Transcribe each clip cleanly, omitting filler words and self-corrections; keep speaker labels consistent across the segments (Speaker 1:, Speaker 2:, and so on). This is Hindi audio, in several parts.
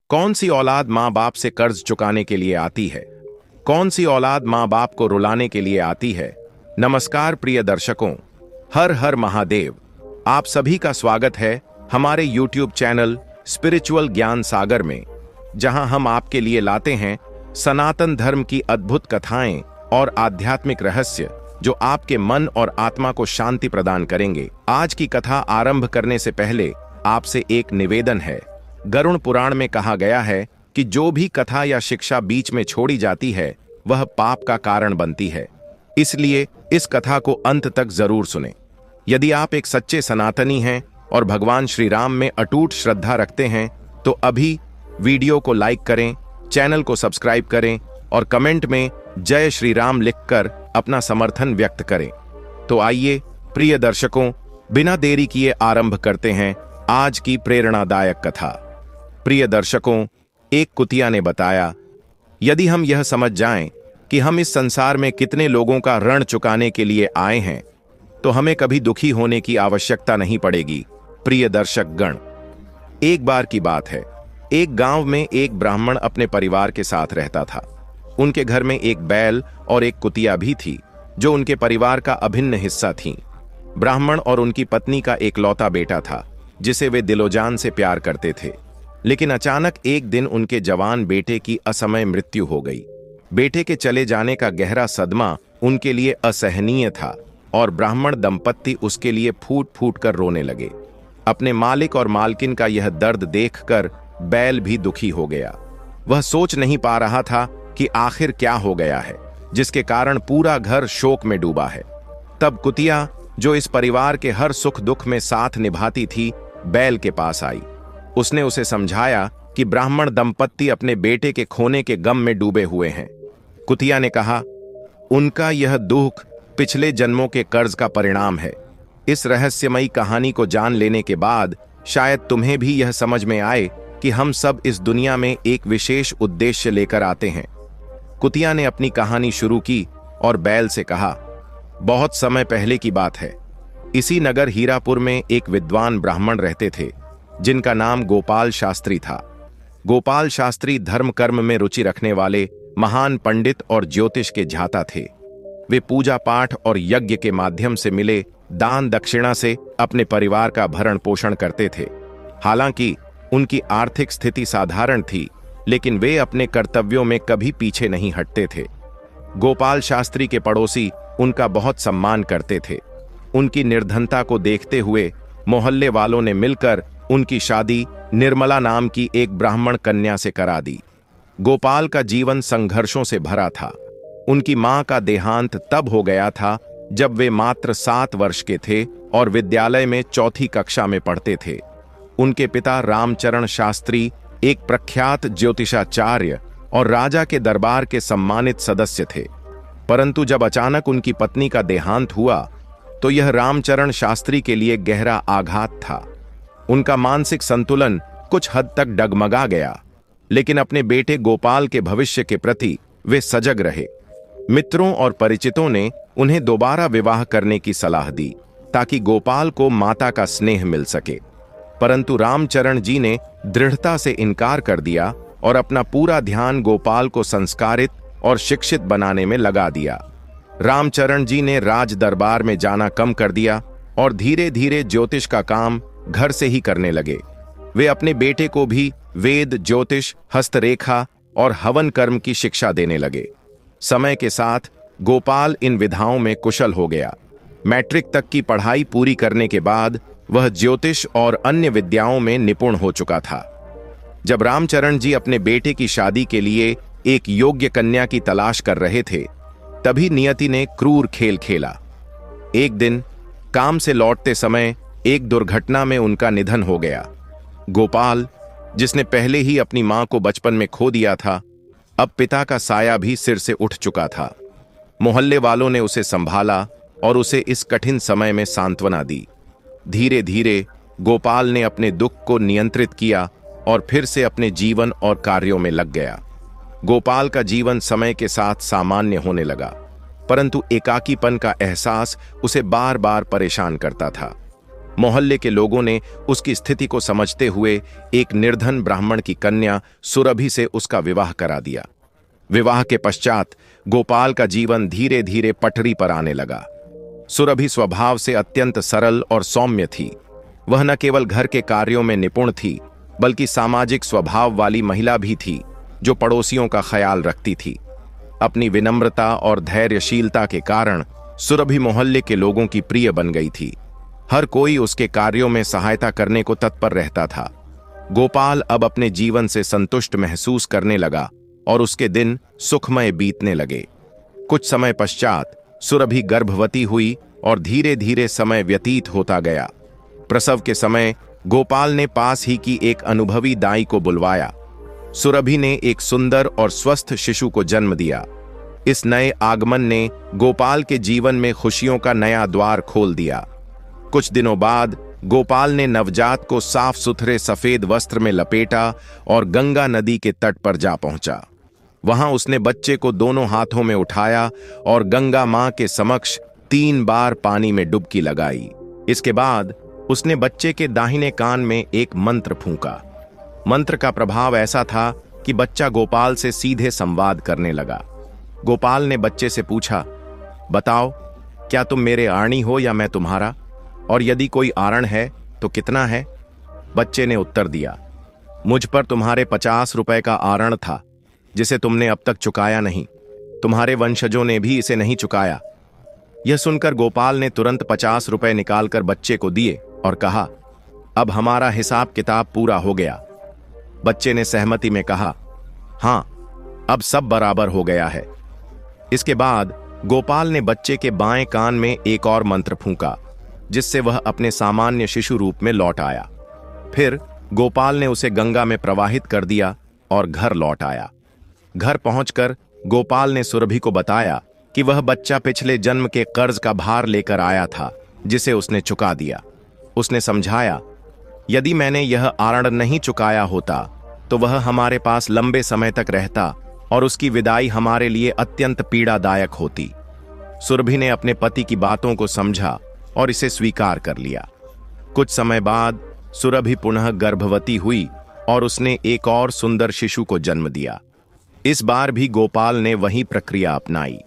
Speaker 1: कौन सी औलाद माँ बाप से कर्ज चुकाने के लिए आती है? कौन सी औलाद माँ बाप को रुलाने के लिए आती है? नमस्कार प्रिय दर्शकों, हर हर महादेव। आप सभी का स्वागत है हमारे YouTube चैनल स्पिरिचुअल ज्ञान सागर में, जहां हम आपके लिए लाते हैं सनातन धर्म की अद्भुत कथाएं और आध्यात्मिक रहस्य जो आपके मन और आत्मा को शांति प्रदान करेंगे। आज की कथा आरंभ करने से पहले आपसे एक निवेदन है। गरुड़ पुराण में कहा गया है कि जो भी कथा या शिक्षा बीच में छोड़ी जाती है वह पाप का कारण बनती है, इसलिए इस कथा को अंत तक जरूर सुनें। यदि आप एक सच्चे सनातनी हैं और भगवान श्री राम में अटूट श्रद्धा रखते हैं तो अभी वीडियो को लाइक करें, चैनल को सब्सक्राइब करें और कमेंट में जय श्री राम लिखकर अपना समर्थन व्यक्त करें। तो आइए प्रिय दर्शकों, बिना देरी किए आरंभ करते हैं आज की प्रेरणादायक कथा। प्रिय दर्शकों, एक कुतिया ने बताया, यदि हम यह समझ जाएं कि हम इस संसार में कितने लोगों का ऋण चुकाने के लिए आए हैं तो हमें कभी दुखी होने की आवश्यकता नहीं पड़ेगी। प्रिय दर्शक गण, एक बार की बात है, एक गांव में एक ब्राह्मण अपने परिवार के साथ रहता था। उनके घर में एक बैल और एक कुतिया भी थी जो उनके परिवार का अभिन्न हिस्सा थीं। ब्राह्मण और उनकी पत्नी का एकलौता बेटा था जिसे वे दिलोजान से प्यार करते थे, लेकिन अचानक एक दिन उनके जवान बेटे की असमय मृत्यु हो गई। बेटे के चले जाने का गहरा सदमा उनके लिए असहनीय था और ब्राह्मण दंपत्ति उसके लिए फूट फूट कर रोने लगे। अपने मालिक और मालकिन का यह दर्द देखकर बैल भी दुखी हो गया। वह सोच नहीं पा रहा था कि आखिर क्या हो गया है जिसके कारण पूरा घर शोक में डूबा है। तब कुतिया, जो इस परिवार के हर सुख दुख में साथ निभाती थी, बैल के पास आई। उसने उसे समझाया कि ब्राह्मण दंपत्ति अपने बेटे के खोने के गम में डूबे हुए हैं। कुतिया ने कहा, उनका यह दुख पिछले जन्मों के कर्ज का परिणाम है। इस रहस्यमयी कहानी को जान लेने के बाद शायद तुम्हें भी यह समझ में आए कि हम सब इस दुनिया में एक विशेष उद्देश्य लेकर आते हैं। कुतिया ने अपनी कहानी शुरू की और बैल से कहा, बहुत समय पहले की बात है। इसी नगर हीरापुर में एक विद्वान ब्राह्मण रहते थे जिनका नाम गोपाल शास्त्री था। गोपाल शास्त्री धर्म कर्म में रुचि रखने वाले महान पंडित और ज्योतिष के झाता थे। वे पूजा पाठ और यज्ञ के माध्यम से मिले दान दक्षिणा से अपने परिवार का भरण पोषण करते थे। हालांकि उनकी आर्थिक स्थिति साधारण थी, लेकिन वे अपने कर्तव्यों में कभी पीछे नहीं हटते थे। गोपाल शास्त्री के पड़ोसी उनका बहुत सम्मान करते थे। उनकी निर्धनता को देखते हुए मोहल्ले वालों ने मिलकर उनकी शादी निर्मला नाम की एक ब्राह्मण कन्या से करा दी। गोपाल का जीवन संघर्षों से भरा था। उनकी मां का देहांत तब हो गया था जब वे मात्र 7 वर्ष के थे और विद्यालय में 4ठी कक्षा में पढ़ते थे। उनके पिता रामचरण शास्त्री एक प्रख्यात ज्योतिषाचार्य और राजा के दरबार के सम्मानित सदस्य थे, परंतु जब अचानक उनकी पत्नी का देहांत हुआ तो यह रामचरण शास्त्री के लिए गहरा आघात था। उनका मानसिक संतुलन कुछ हद तक डगमगा गया, लेकिन अपने बेटे गोपाल के भविष्य के प्रति वे सजग रहे। मित्रों और परिचितों ने उन्हें दोबारा विवाह करने की सलाह दी ताकि गोपाल को माता का स्नेह मिल सके, परंतु रामचरण जी ने दृढ़ता से इनकार कर दिया और अपना पूरा ध्यान गोपाल को संस्कारित और शिक्षित बनाने में लगा दिया। रामचरण जी ने राज दरबार में जाना कम कर दिया और धीरे धीरे ज्योतिष का काम घर से ही करने लगे। वे अपने बेटे को भी वेद, ज्योतिष, हस्तरेखा और हवन कर्म की शिक्षा देने लगे। समय के साथ गोपाल इन विधाओं में कुशल हो गया। मैट्रिक तक की पढ़ाई पूरी करने के बाद वह ज्योतिष और अन्य विद्याओं में निपुण हो चुका था। जब रामचरण जी अपने बेटे की शादी के लिए एक योग्य कन्या की तलाश कर रहे थे, तभी नियति ने क्रूर खेल खेला। एक दिन काम से लौटते समय एक दुर्घटना में उनका निधन हो गया। गोपाल, जिसने पहले ही अपनी मां को बचपन में खो दिया था, अब पिता का साया भी सिर से उठ चुका था। मोहल्ले वालों ने उसे संभाला और उसे इस कठिन समय में सांत्वना दी। धीरे धीरे गोपाल ने अपने दुख को नियंत्रित किया और फिर से अपने जीवन और कार्यों में लग गया। गोपाल का जीवन समय के साथ सामान्य होने लगा, परंतु एकाकीपन का एहसास उसे बार बार परेशान करता था। मोहल्ले के लोगों ने उसकी स्थिति को समझते हुए एक निर्धन ब्राह्मण की कन्या सुरभि से उसका विवाह करा दिया। विवाह के पश्चात गोपाल का जीवन धीरे धीरे पटरी पर आने लगा। सुरभि स्वभाव से अत्यंत सरल और सौम्य थी। वह न केवल घर के कार्यों में निपुण थी, बल्कि सामाजिक स्वभाव वाली महिला भी थी, जो पड़ोसियों का ख्याल रखती थी। अपनी विनम्रता और धैर्यशीलता के कारण सुरभि मोहल्ले के लोगों की प्रिय बन गई थी। हर कोई उसके कार्यों में सहायता करने को तत्पर रहता था। गोपाल अब अपने जीवन से संतुष्ट महसूस करने लगा और उसके दिन सुखमय बीतने लगे। कुछ समय पश्चात सुरभि गर्भवती हुई और धीरे धीरे समय व्यतीत होता गया। प्रसव के समय गोपाल ने पास ही की एक अनुभवी दाई को बुलवाया। सुरभि ने एक सुंदर और स्वस्थ शिशु को जन्म दिया। इस नए आगमन ने गोपाल के जीवन में खुशियों का नया द्वार खोल दिया। कुछ दिनों बाद गोपाल ने नवजात को साफ सुथरे सफेद वस्त्र में लपेटा और गंगा नदी के तट पर जा पहुंचा। वहां उसने बच्चे को दोनों हाथों में उठाया और गंगा मां के समक्ष 3 बार पानी में डुबकी लगाई। इसके बाद उसने बच्चे के दाहिने कान में एक मंत्र फूंका। मंत्र का प्रभाव ऐसा था कि बच्चा गोपाल से सीधे संवाद करने लगा। गोपाल ने बच्चे से पूछा, बताओ, क्या तुम मेरे आरणी हो या मैं तुम्हारा? और यदि कोई आरण है तो कितना है? बच्चे ने उत्तर दिया, मुझ पर तुम्हारे 50 रुपए का आरण था, जिसे तुमने अब तक चुकाया नहीं। तुम्हारे वंशजों ने भी इसे नहीं चुकाया। यह सुनकर गोपाल ने तुरंत 50 रुपए निकालकर बच्चे को दिए और कहा, अब हमारा हिसाब किताब पूरा हो गया। बच्चे ने सहमति में कहा, हां, अब सब बराबर हो गया है। इसके बाद गोपाल ने बच्चे के बाएं कान में एक और मंत्र फूंका, जिससे वह अपने सामान्य शिशु रूप में लौट आया। फिर गोपाल ने उसे गंगा में प्रवाहित कर दिया और घर लौट आया। घर पहुंचकर गोपाल ने सुरभि को बताया कि वह बच्चा पिछले जन्म के कर्ज का भार लेकर आया था, जिसे उसने चुका दिया। उसने समझाया, यदि मैंने यह आरण नहीं चुकाया होता तो वह हमारे पास लंबे समय तक रहता और उसकी विदाई हमारे लिए अत्यंत पीड़ादायक होती। सुरभि ने अपने पति की बातों को समझा और इसे स्वीकार कर लिया। कुछ समय बाद सुरभि पुनः गर्भवती हुई और उसने एक और सुंदर शिशु को जन्म दिया। इस बार भी गोपाल ने वही प्रक्रिया अपनाई।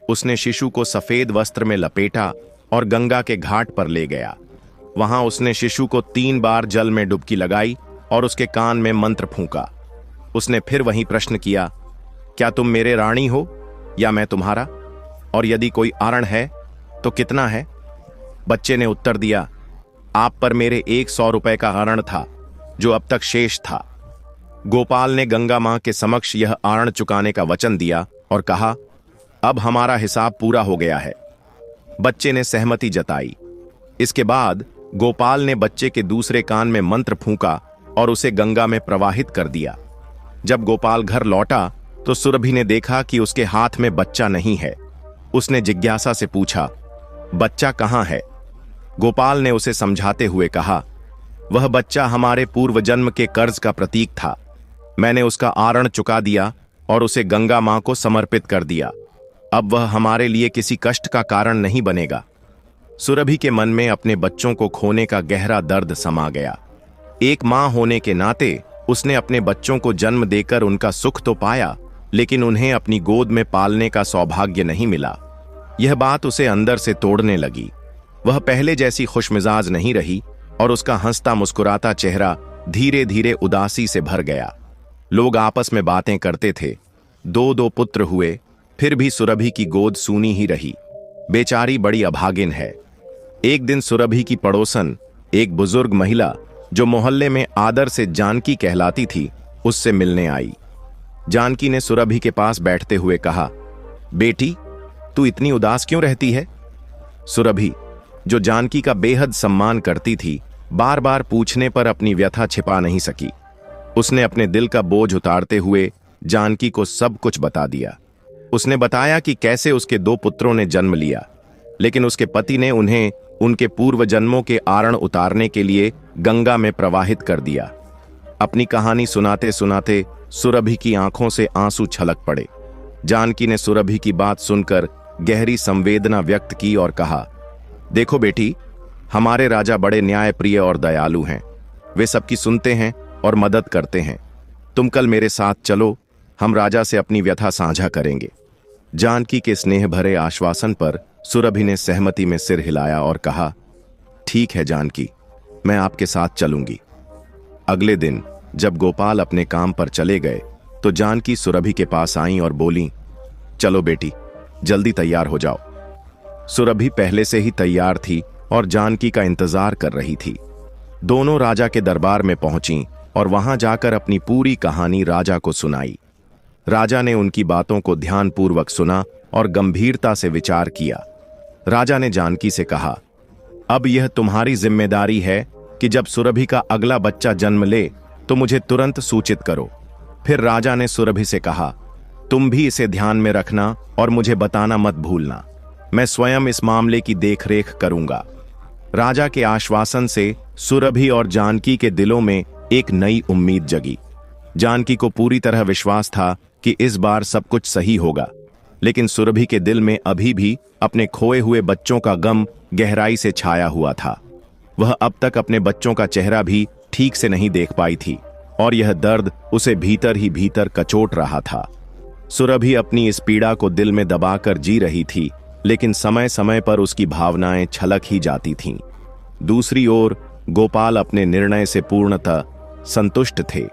Speaker 1: उसने शिशु को सफेद वस्त्र में लपेटा और गंगा के घाट पर ले गया। वहां उसने शिशु को 3 बार जल में डुबकी लगाई और उसके कान में मंत्र फूंका। उसने फिर वही प्रश्न किया, क्या तुम मेरे रानी हो या मैं तुम्हारा? और यदि कोई आरण है तो कितना है? बच्चे ने उत्तर दिया, आप पर मेरे 100 रुपए का आरण था, जो अब तक शेष था। गोपाल ने गंगा मां के समक्ष यह आरण चुकाने का वचन दिया और कहा, अब हमारा हिसाब पूरा हो गया है। बच्चे ने सहमति जताई। इसके बाद गोपाल ने बच्चे के दूसरे कान में मंत्र फूंका और उसे गंगा में प्रवाहित कर दिया। जब गोपाल घर लौटा तो सुरभि ने देखा कि उसके हाथ में बच्चा नहीं है। उसने जिज्ञासा से पूछा, बच्चा कहाँ है? गोपाल ने उसे समझाते हुए कहा, वह बच्चा हमारे पूर्व जन्म के कर्ज का प्रतीक था। मैंने उसका आरण चुका दिया और उसे गंगा मां को समर्पित कर दिया। अब वह हमारे लिए किसी कष्ट का कारण नहीं बनेगा। सुरभि के मन में अपने बच्चों को खोने का गहरा दर्द समा गया। एक मां होने के नाते उसने अपने बच्चों को जन्म देकर उनका सुख तो पाया, लेकिन उन्हें अपनी गोद में पालने का सौभाग्य नहीं मिला। यह बात उसे अंदर से तोड़ने लगी। वह पहले जैसी खुशमिजाज नहीं रही और उसका हंसता मुस्कुराता चेहरा धीरे धीरे उदासी से भर गया। लोग आपस में बातें करते थे। 2 पुत्र हुए, फिर भी सुरभि की गोद सूनी ही रही। बेचारी बड़ी अभागिन है। एक दिन सुरभि की पड़ोसन, एक बुजुर्ग महिला जो मोहल्ले में आदर से जानकी कहलाती थी, उससे मिलने आई। जानकी ने सुरभि के पास बैठते हुए कहा, बेटी, तू इतनी उदास क्यों रहती है? सुरभि, जो जानकी का बेहद सम्मान करती थी, बार बार पूछने पर अपनी व्यथा छिपा नहीं सकी। उसने अपने दिल का बोझ उतारते हुए जानकी को सब कुछ बता दिया। उसने बताया कि कैसे उसके 2 पुत्रों ने जन्म लिया, लेकिन उसके पति ने उन्हें उनके पूर्व जन्मों के आरण उतारने के लिए गंगा में प्रवाहित कर दिया। अपनी कहानी सुनाते सुनाते सुरभि की आंखों से आंसू छलक पड़े। जानकी ने सुरभि की बात सुनकर गहरी संवेदना व्यक्त की और कहा, देखो बेटी, हमारे राजा बड़े न्यायप्रिय और दयालु हैं। वे सबकी सुनते हैं और मदद करते हैं। तुम कल मेरे साथ चलो, हम राजा से अपनी व्यथा साझा करेंगे। जानकी के स्नेह भरे आश्वासन पर सुरभि ने सहमति में सिर हिलाया और कहा, ठीक है जानकी, मैं आपके साथ चलूंगी। अगले दिन जब गोपाल अपने काम पर चले गए तो जानकी सुरभि के पास आईं और बोलीं, चलो बेटी, जल्दी तैयार हो जाओ। सुरभि पहले से ही तैयार थी और जानकी का इंतजार कर रही थी। दोनों राजा के दरबार में पहुंचीं और वहां जाकर अपनी पूरी कहानी राजा को सुनाई। राजा ने उनकी बातों को ध्यानपूर्वक सुना और गंभीरता से विचार किया। राजा ने जानकी से कहा, अब यह तुम्हारी जिम्मेदारी है कि जब सुरभि का अगला बच्चा जन्म ले तो मुझे तुरंत सूचित करो। फिर राजा ने सुरभि से कहा, तुम भी इसे ध्यान में रखना और मुझे बताना मत भूलना। मैं स्वयं इस मामले की देखरेख करूंगा। राजा के आश्वासन से सुरभि और जानकी के दिलों में एक नई उम्मीद जगी। जानकी को पूरी तरह विश्वास था कि इस बार सब कुछ सही होगा, लेकिन सुरभि के दिल में अभी भी अपने खोए हुए बच्चों का गम गहराई से छाया हुआ था। वह अब तक अपने बच्चों का चेहरा भी ठीक से नहीं देख पाई थी और यह दर्द उसे भीतर ही भीतर कचोट रहा था। सुरभि अपनी इस पीड़ा को दिल में दबाकर जी रही थी, लेकिन समय समय पर उसकी भावनाएं छलक ही जाती थीं। दूसरी ओर गोपाल अपने निर्णय से पूर्णतः संतुष्ट थे।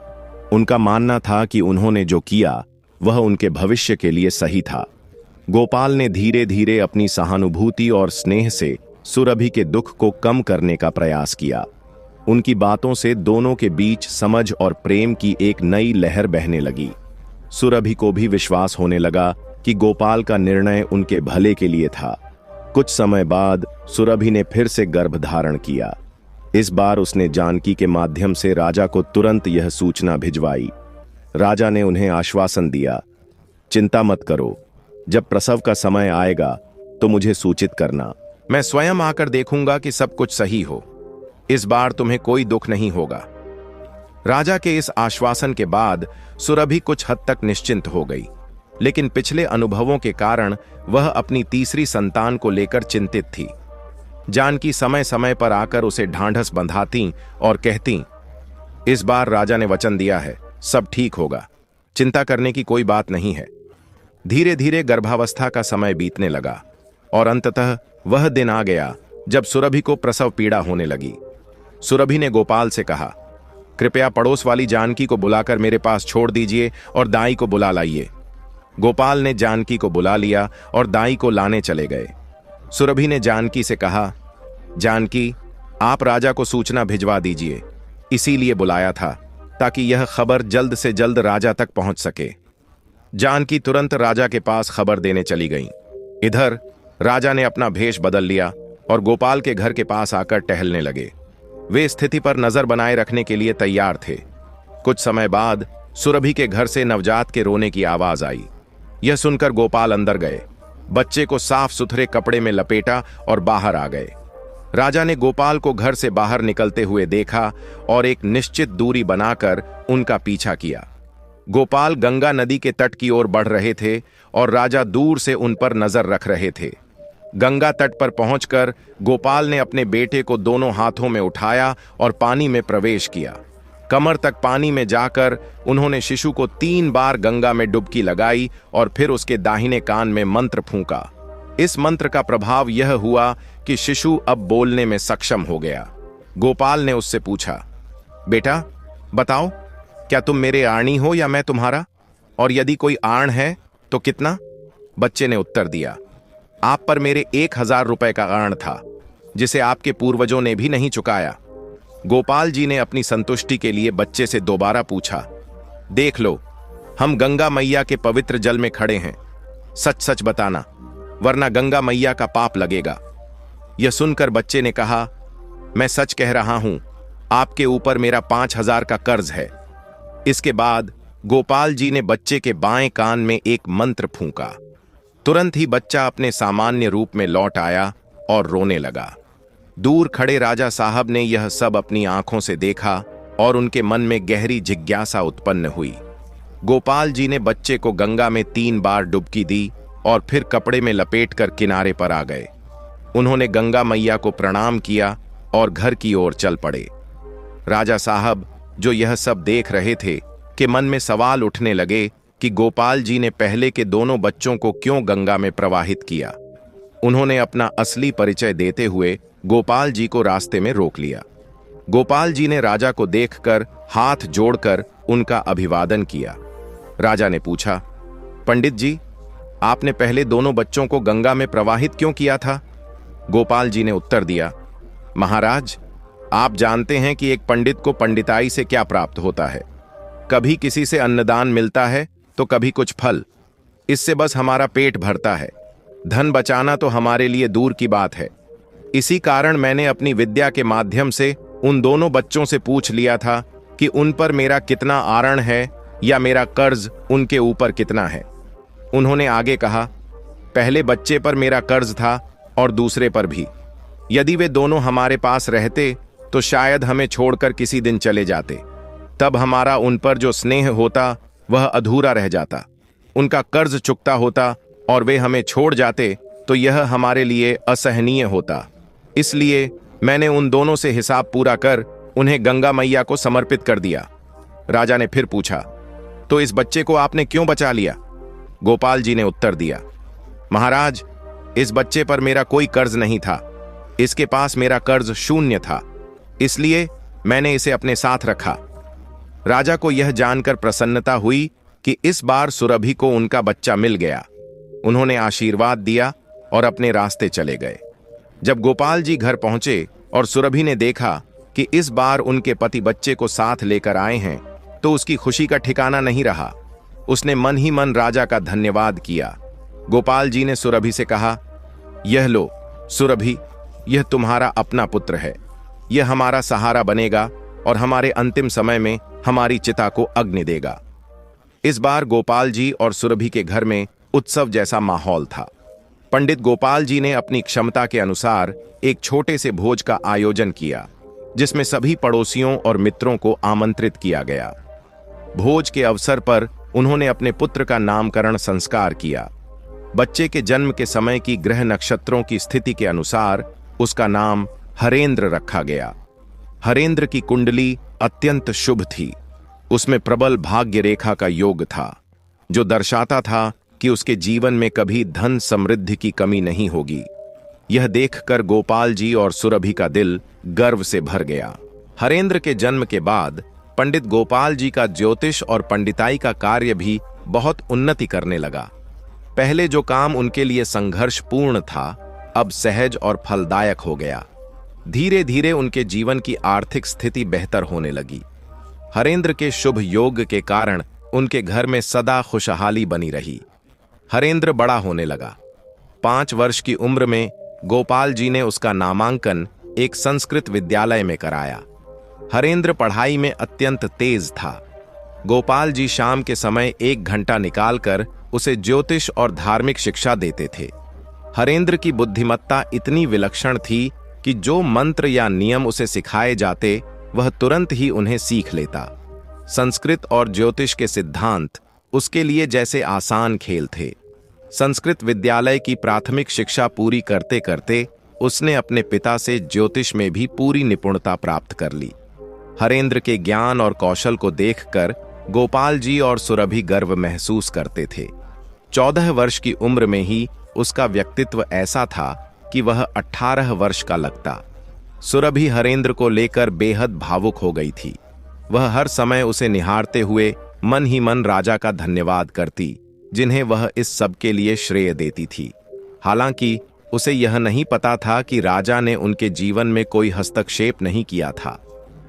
Speaker 1: उनका मानना था कि उन्होंने जो किया वह उनके भविष्य के लिए सही था। गोपाल ने धीरे धीरे अपनी सहानुभूति और स्नेह से सुरभि के दुख को कम करने का प्रयास किया। उनकी बातों से दोनों के बीच समझ और प्रेम की एक नई लहर बहने लगी। सुरभि को भी विश्वास होने लगा कि गोपाल का निर्णय उनके भले के लिए था। कुछ समय बाद सुरभि ने फिर से गर्भ धारण किया। इस बार उसने जानकी के माध्यम से राजा को तुरंत यह सूचना भिजवाई। राजा ने उन्हें आश्वासन दिया, चिंता मत करो, जब प्रसव का समय आएगा तो मुझे सूचित करना। मैं स्वयं आकर देखूंगा कि सब कुछ सही हो। इस बार तुम्हें कोई दुख नहीं होगा। राजा के इस आश्वासन के बाद सुरभि कुछ हद तक निश्चिंत हो गई, लेकिन पिछले अनुभवों के कारण वह अपनी तीसरी संतान को लेकर चिंतित थी। जानकी समय समय पर आकर उसे ढांढस बंधाती और कहती, इस बार राजा ने वचन दिया है, सब ठीक होगा, चिंता करने की कोई बात नहीं है। धीरे धीरे गर्भावस्था का समय बीतने लगा और अंततः वह दिन आ गया जब सुरभि को प्रसव पीड़ा होने लगी। सुरभि ने गोपाल से कहा, कृपया पड़ोस वाली जानकी को बुलाकर मेरे पास छोड़ दीजिए और दाई को बुला लाइए। गोपाल ने जानकी को बुला लिया और दाई को लाने चले गए। सुरभि ने जानकी से कहा, जानकी, आप राजा को सूचना भिजवा दीजिए, इसीलिए बुलाया था ताकि यह खबर जल्द से जल्द राजा तक पहुंच सके। जानकी तुरंत राजा के पास खबर देने चली गई। इधर राजा ने अपना भेष बदल लिया और गोपाल के घर के पास आकर टहलने लगे। वे स्थिति पर नजर बनाए रखने के लिए तैयार थे। कुछ समय बाद सुरभि के घर से नवजात के रोने की आवाज आई। यह सुनकर गोपाल अंदर गए, बच्चे को साफ सुथरे कपड़े में लपेटा और बाहर आ गए। राजा ने गोपाल को घर से बाहर निकलते हुए देखा और एक निश्चित दूरी बनाकर उनका पीछा किया। गोपाल गंगा नदी के तट की ओर बढ़ रहे थे और राजा दूर से उन पर नजर रख रहे थे। गंगा तट पर पहुंचकर गोपाल ने अपने बेटे को दोनों हाथों में उठाया और पानी में प्रवेश किया। कमर तक पानी में जाकर उन्होंने शिशु को 3 बार गंगा में डुबकी लगाई और फिर उसके दाहिने कान में मंत्र फूंका। इस मंत्र का प्रभाव यह हुआ कि शिशु अब बोलने में सक्षम हो गया। गोपाल ने उससे पूछा, बेटा बताओ, क्या तुम मेरे आणी हो या मैं तुम्हारा? और यदि कोई आण है तो कितना? बच्चे ने उत्तर दिया, आप पर मेरे 1000 रुपए का आण था, जिसे आपके पूर्वजों ने भी नहीं चुकाया। गोपाल जी ने अपनी संतुष्टि के लिए बच्चे से दोबारा पूछा, देख लो, हम गंगा मैया के पवित्र जल में खड़े हैं, सच सच बताना, वरना गंगा मैया का पाप लगेगा। यह सुनकर बच्चे ने कहा, मैं सच कह रहा हूं, आपके ऊपर मेरा 5000 का कर्ज है। इसके बाद गोपाल जी ने बच्चे के बाएं कान में एक मंत्र फूंका। तुरंत ही बच्चा अपने सामान्य रूप में लौट आया और रोने लगा। दूर खड़े राजा साहब ने यह सब अपनी आंखों से देखा और उनके मन में गहरी जिज्ञासा उत्पन्न हुई। गोपाल जी ने बच्चे को गंगा में 3 बार डुबकी दी और फिर कपड़े में लपेटकर किनारे पर आ गए। उन्होंने गंगा मैया को प्रणाम किया और घर की ओर चल पड़े। राजा साहब, जो यह सब देख रहे थे, के मन में सवाल उठने लगे कि गोपाल जी ने पहले के दोनों बच्चों को क्यों गंगा में प्रवाहित किया। उन्होंने अपना असली परिचय देते हुए गोपाल जी को रास्ते में रोक लिया। गोपाल जी ने राजा को देखकर हाथ जोड़कर उनका अभिवादन किया। राजा ने पूछा, पंडित जी, आपने पहले दोनों बच्चों को गंगा में प्रवाहित क्यों किया था? गोपाल जी ने उत्तर दिया, महाराज, आप जानते हैं कि एक पंडित को पंडिताई से क्या प्राप्त होता है। कभी किसी से अन्नदान मिलता है तो कभी कुछ फल। इससे बस हमारा पेट भरता है। धन बचाना तो हमारे लिए दूर की बात है। इसी कारण मैंने अपनी विद्या के माध्यम से उन दोनों बच्चों से पूछ लिया था कि उन पर मेरा कितना आरण है या मेरा कर्ज उनके ऊपर कितना है। उन्होंने आगे कहा, पहले बच्चे पर मेरा कर्ज था और दूसरे पर भी। यदि वे दोनों हमारे पास रहते तो शायद हमें छोड़कर किसी दिन चले जाते। तब हमारा उन पर जो स्नेह होता वह अधूरा रह जाता। उनका कर्ज चुकता होता और वे हमें छोड़ जाते तो यह हमारे लिए असहनीय होता। इसलिए मैंने उन दोनों से हिसाब पूरा कर उन्हें गंगा मैया को समर्पित कर दिया। राजा ने फिर पूछा, तो इस बच्चे को आपने क्यों बचा लिया? गोपाल जी ने उत्तर दिया, महाराज, इस बच्चे पर मेरा कोई कर्ज नहीं था। इसके पास मेरा कर्ज शून्य था, इसलिए मैंने इसे अपने साथ रखा। राजा को यह जानकर प्रसन्नता हुई कि इस बार सुरभि को उनका बच्चा मिल गया। उन्होंने आशीर्वाद दिया और अपने रास्ते चले गए। जब गोपाल जी घर पहुंचे और सुरभि ने देखा कि इस बार उनके पति बच्चे को साथ लेकर आए हैं, तो उसकी खुशी का ठिकाना नहीं रहा। उसने मन ही मन राजा का धन्यवाद किया। गोपाल जी ने सुरभि से कहा, यह लो सुरभि, यह तुम्हारा अपना पुत्र है। यह हमारा सहारा बनेगा और हमारे अंतिम समय में हमारी चिता को अग्नि देगा। इस बार गोपाल जी और सुरभि के घर में उत्सव जैसा माहौल था। पंडित गोपाल जी ने अपनी क्षमता के अनुसार एक छोटे से भोज का आयोजन किया, जिसमें सभी पड़ोसियों और मित्रों को आमंत्रित किया गया। भोज के अवसर पर उन्होंने अपने पुत्र का नामकरण संस्कार किया। बच्चे के जन्म के समय की ग्रह नक्षत्रों की स्थिति के अनुसार उसका नाम हरेंद्र रखा गया। हरेंद्र की कुंडली अत्यंत शुभ थी। उसमें प्रबल भाग्य रेखा का योग था, जो दर्शाता था कि उसके जीवन में कभी धन समृद्धि की कमी नहीं होगी। यह देखकर गोपाल जी और सुरभि का दिल गर्व से भर गया। हरेंद्र के जन्म के बाद पंडित गोपाल जी का ज्योतिष और पंडिताई का कार्य भी बहुत उन्नति करने लगा। पहले जो काम उनके लिए संघर्षपूर्ण था, अब सहज और फलदायक हो गया। धीरे धीरे उनके जीवन की आर्थिक स्थिति बेहतर होने लगी। हरेंद्र के शुभ योग के कारण उनके घर में सदा खुशहाली बनी रही। हरेंद्र बड़ा होने लगा। 5 वर्ष की उम्र में गोपाल जी ने उसका नामांकन एक संस्कृत विद्यालय में कराया। हरेंद्र पढ़ाई में अत्यंत तेज था। गोपाल जी शाम के समय 1 घंटा निकालकर उसे ज्योतिष और धार्मिक शिक्षा देते थे। हरेंद्र की बुद्धिमत्ता इतनी विलक्षण थी कि जो मंत्र या नियम उसे सिखाए जाते वह तुरंत ही उन्हें सीख लेता। संस्कृत और ज्योतिष के सिद्धांत उसके लिए जैसे आसान खेल थे। संस्कृत विद्यालय की प्राथमिक शिक्षा पूरी करते करते उसने अपने पिता से ज्योतिष में भी पूरी निपुणता प्राप्त कर ली। हरेंद्र के ज्ञान और कौशल को देखकर गोपाल जी और सुरभि गर्व महसूस करते थे। 14 वर्ष की उम्र में ही उसका व्यक्तित्व ऐसा था कि वह 18 वर्ष का लगता। सुरभि हरेंद्र को लेकर बेहद भावुक हो गई थी। वह हर समय उसे निहारते हुए मन ही मन राजा का धन्यवाद करती, जिन्हें वह इस सब के लिए श्रेय देती थी। हालांकि उसे यह नहीं पता था कि राजा ने उनके जीवन में कोई हस्तक्षेप नहीं किया था।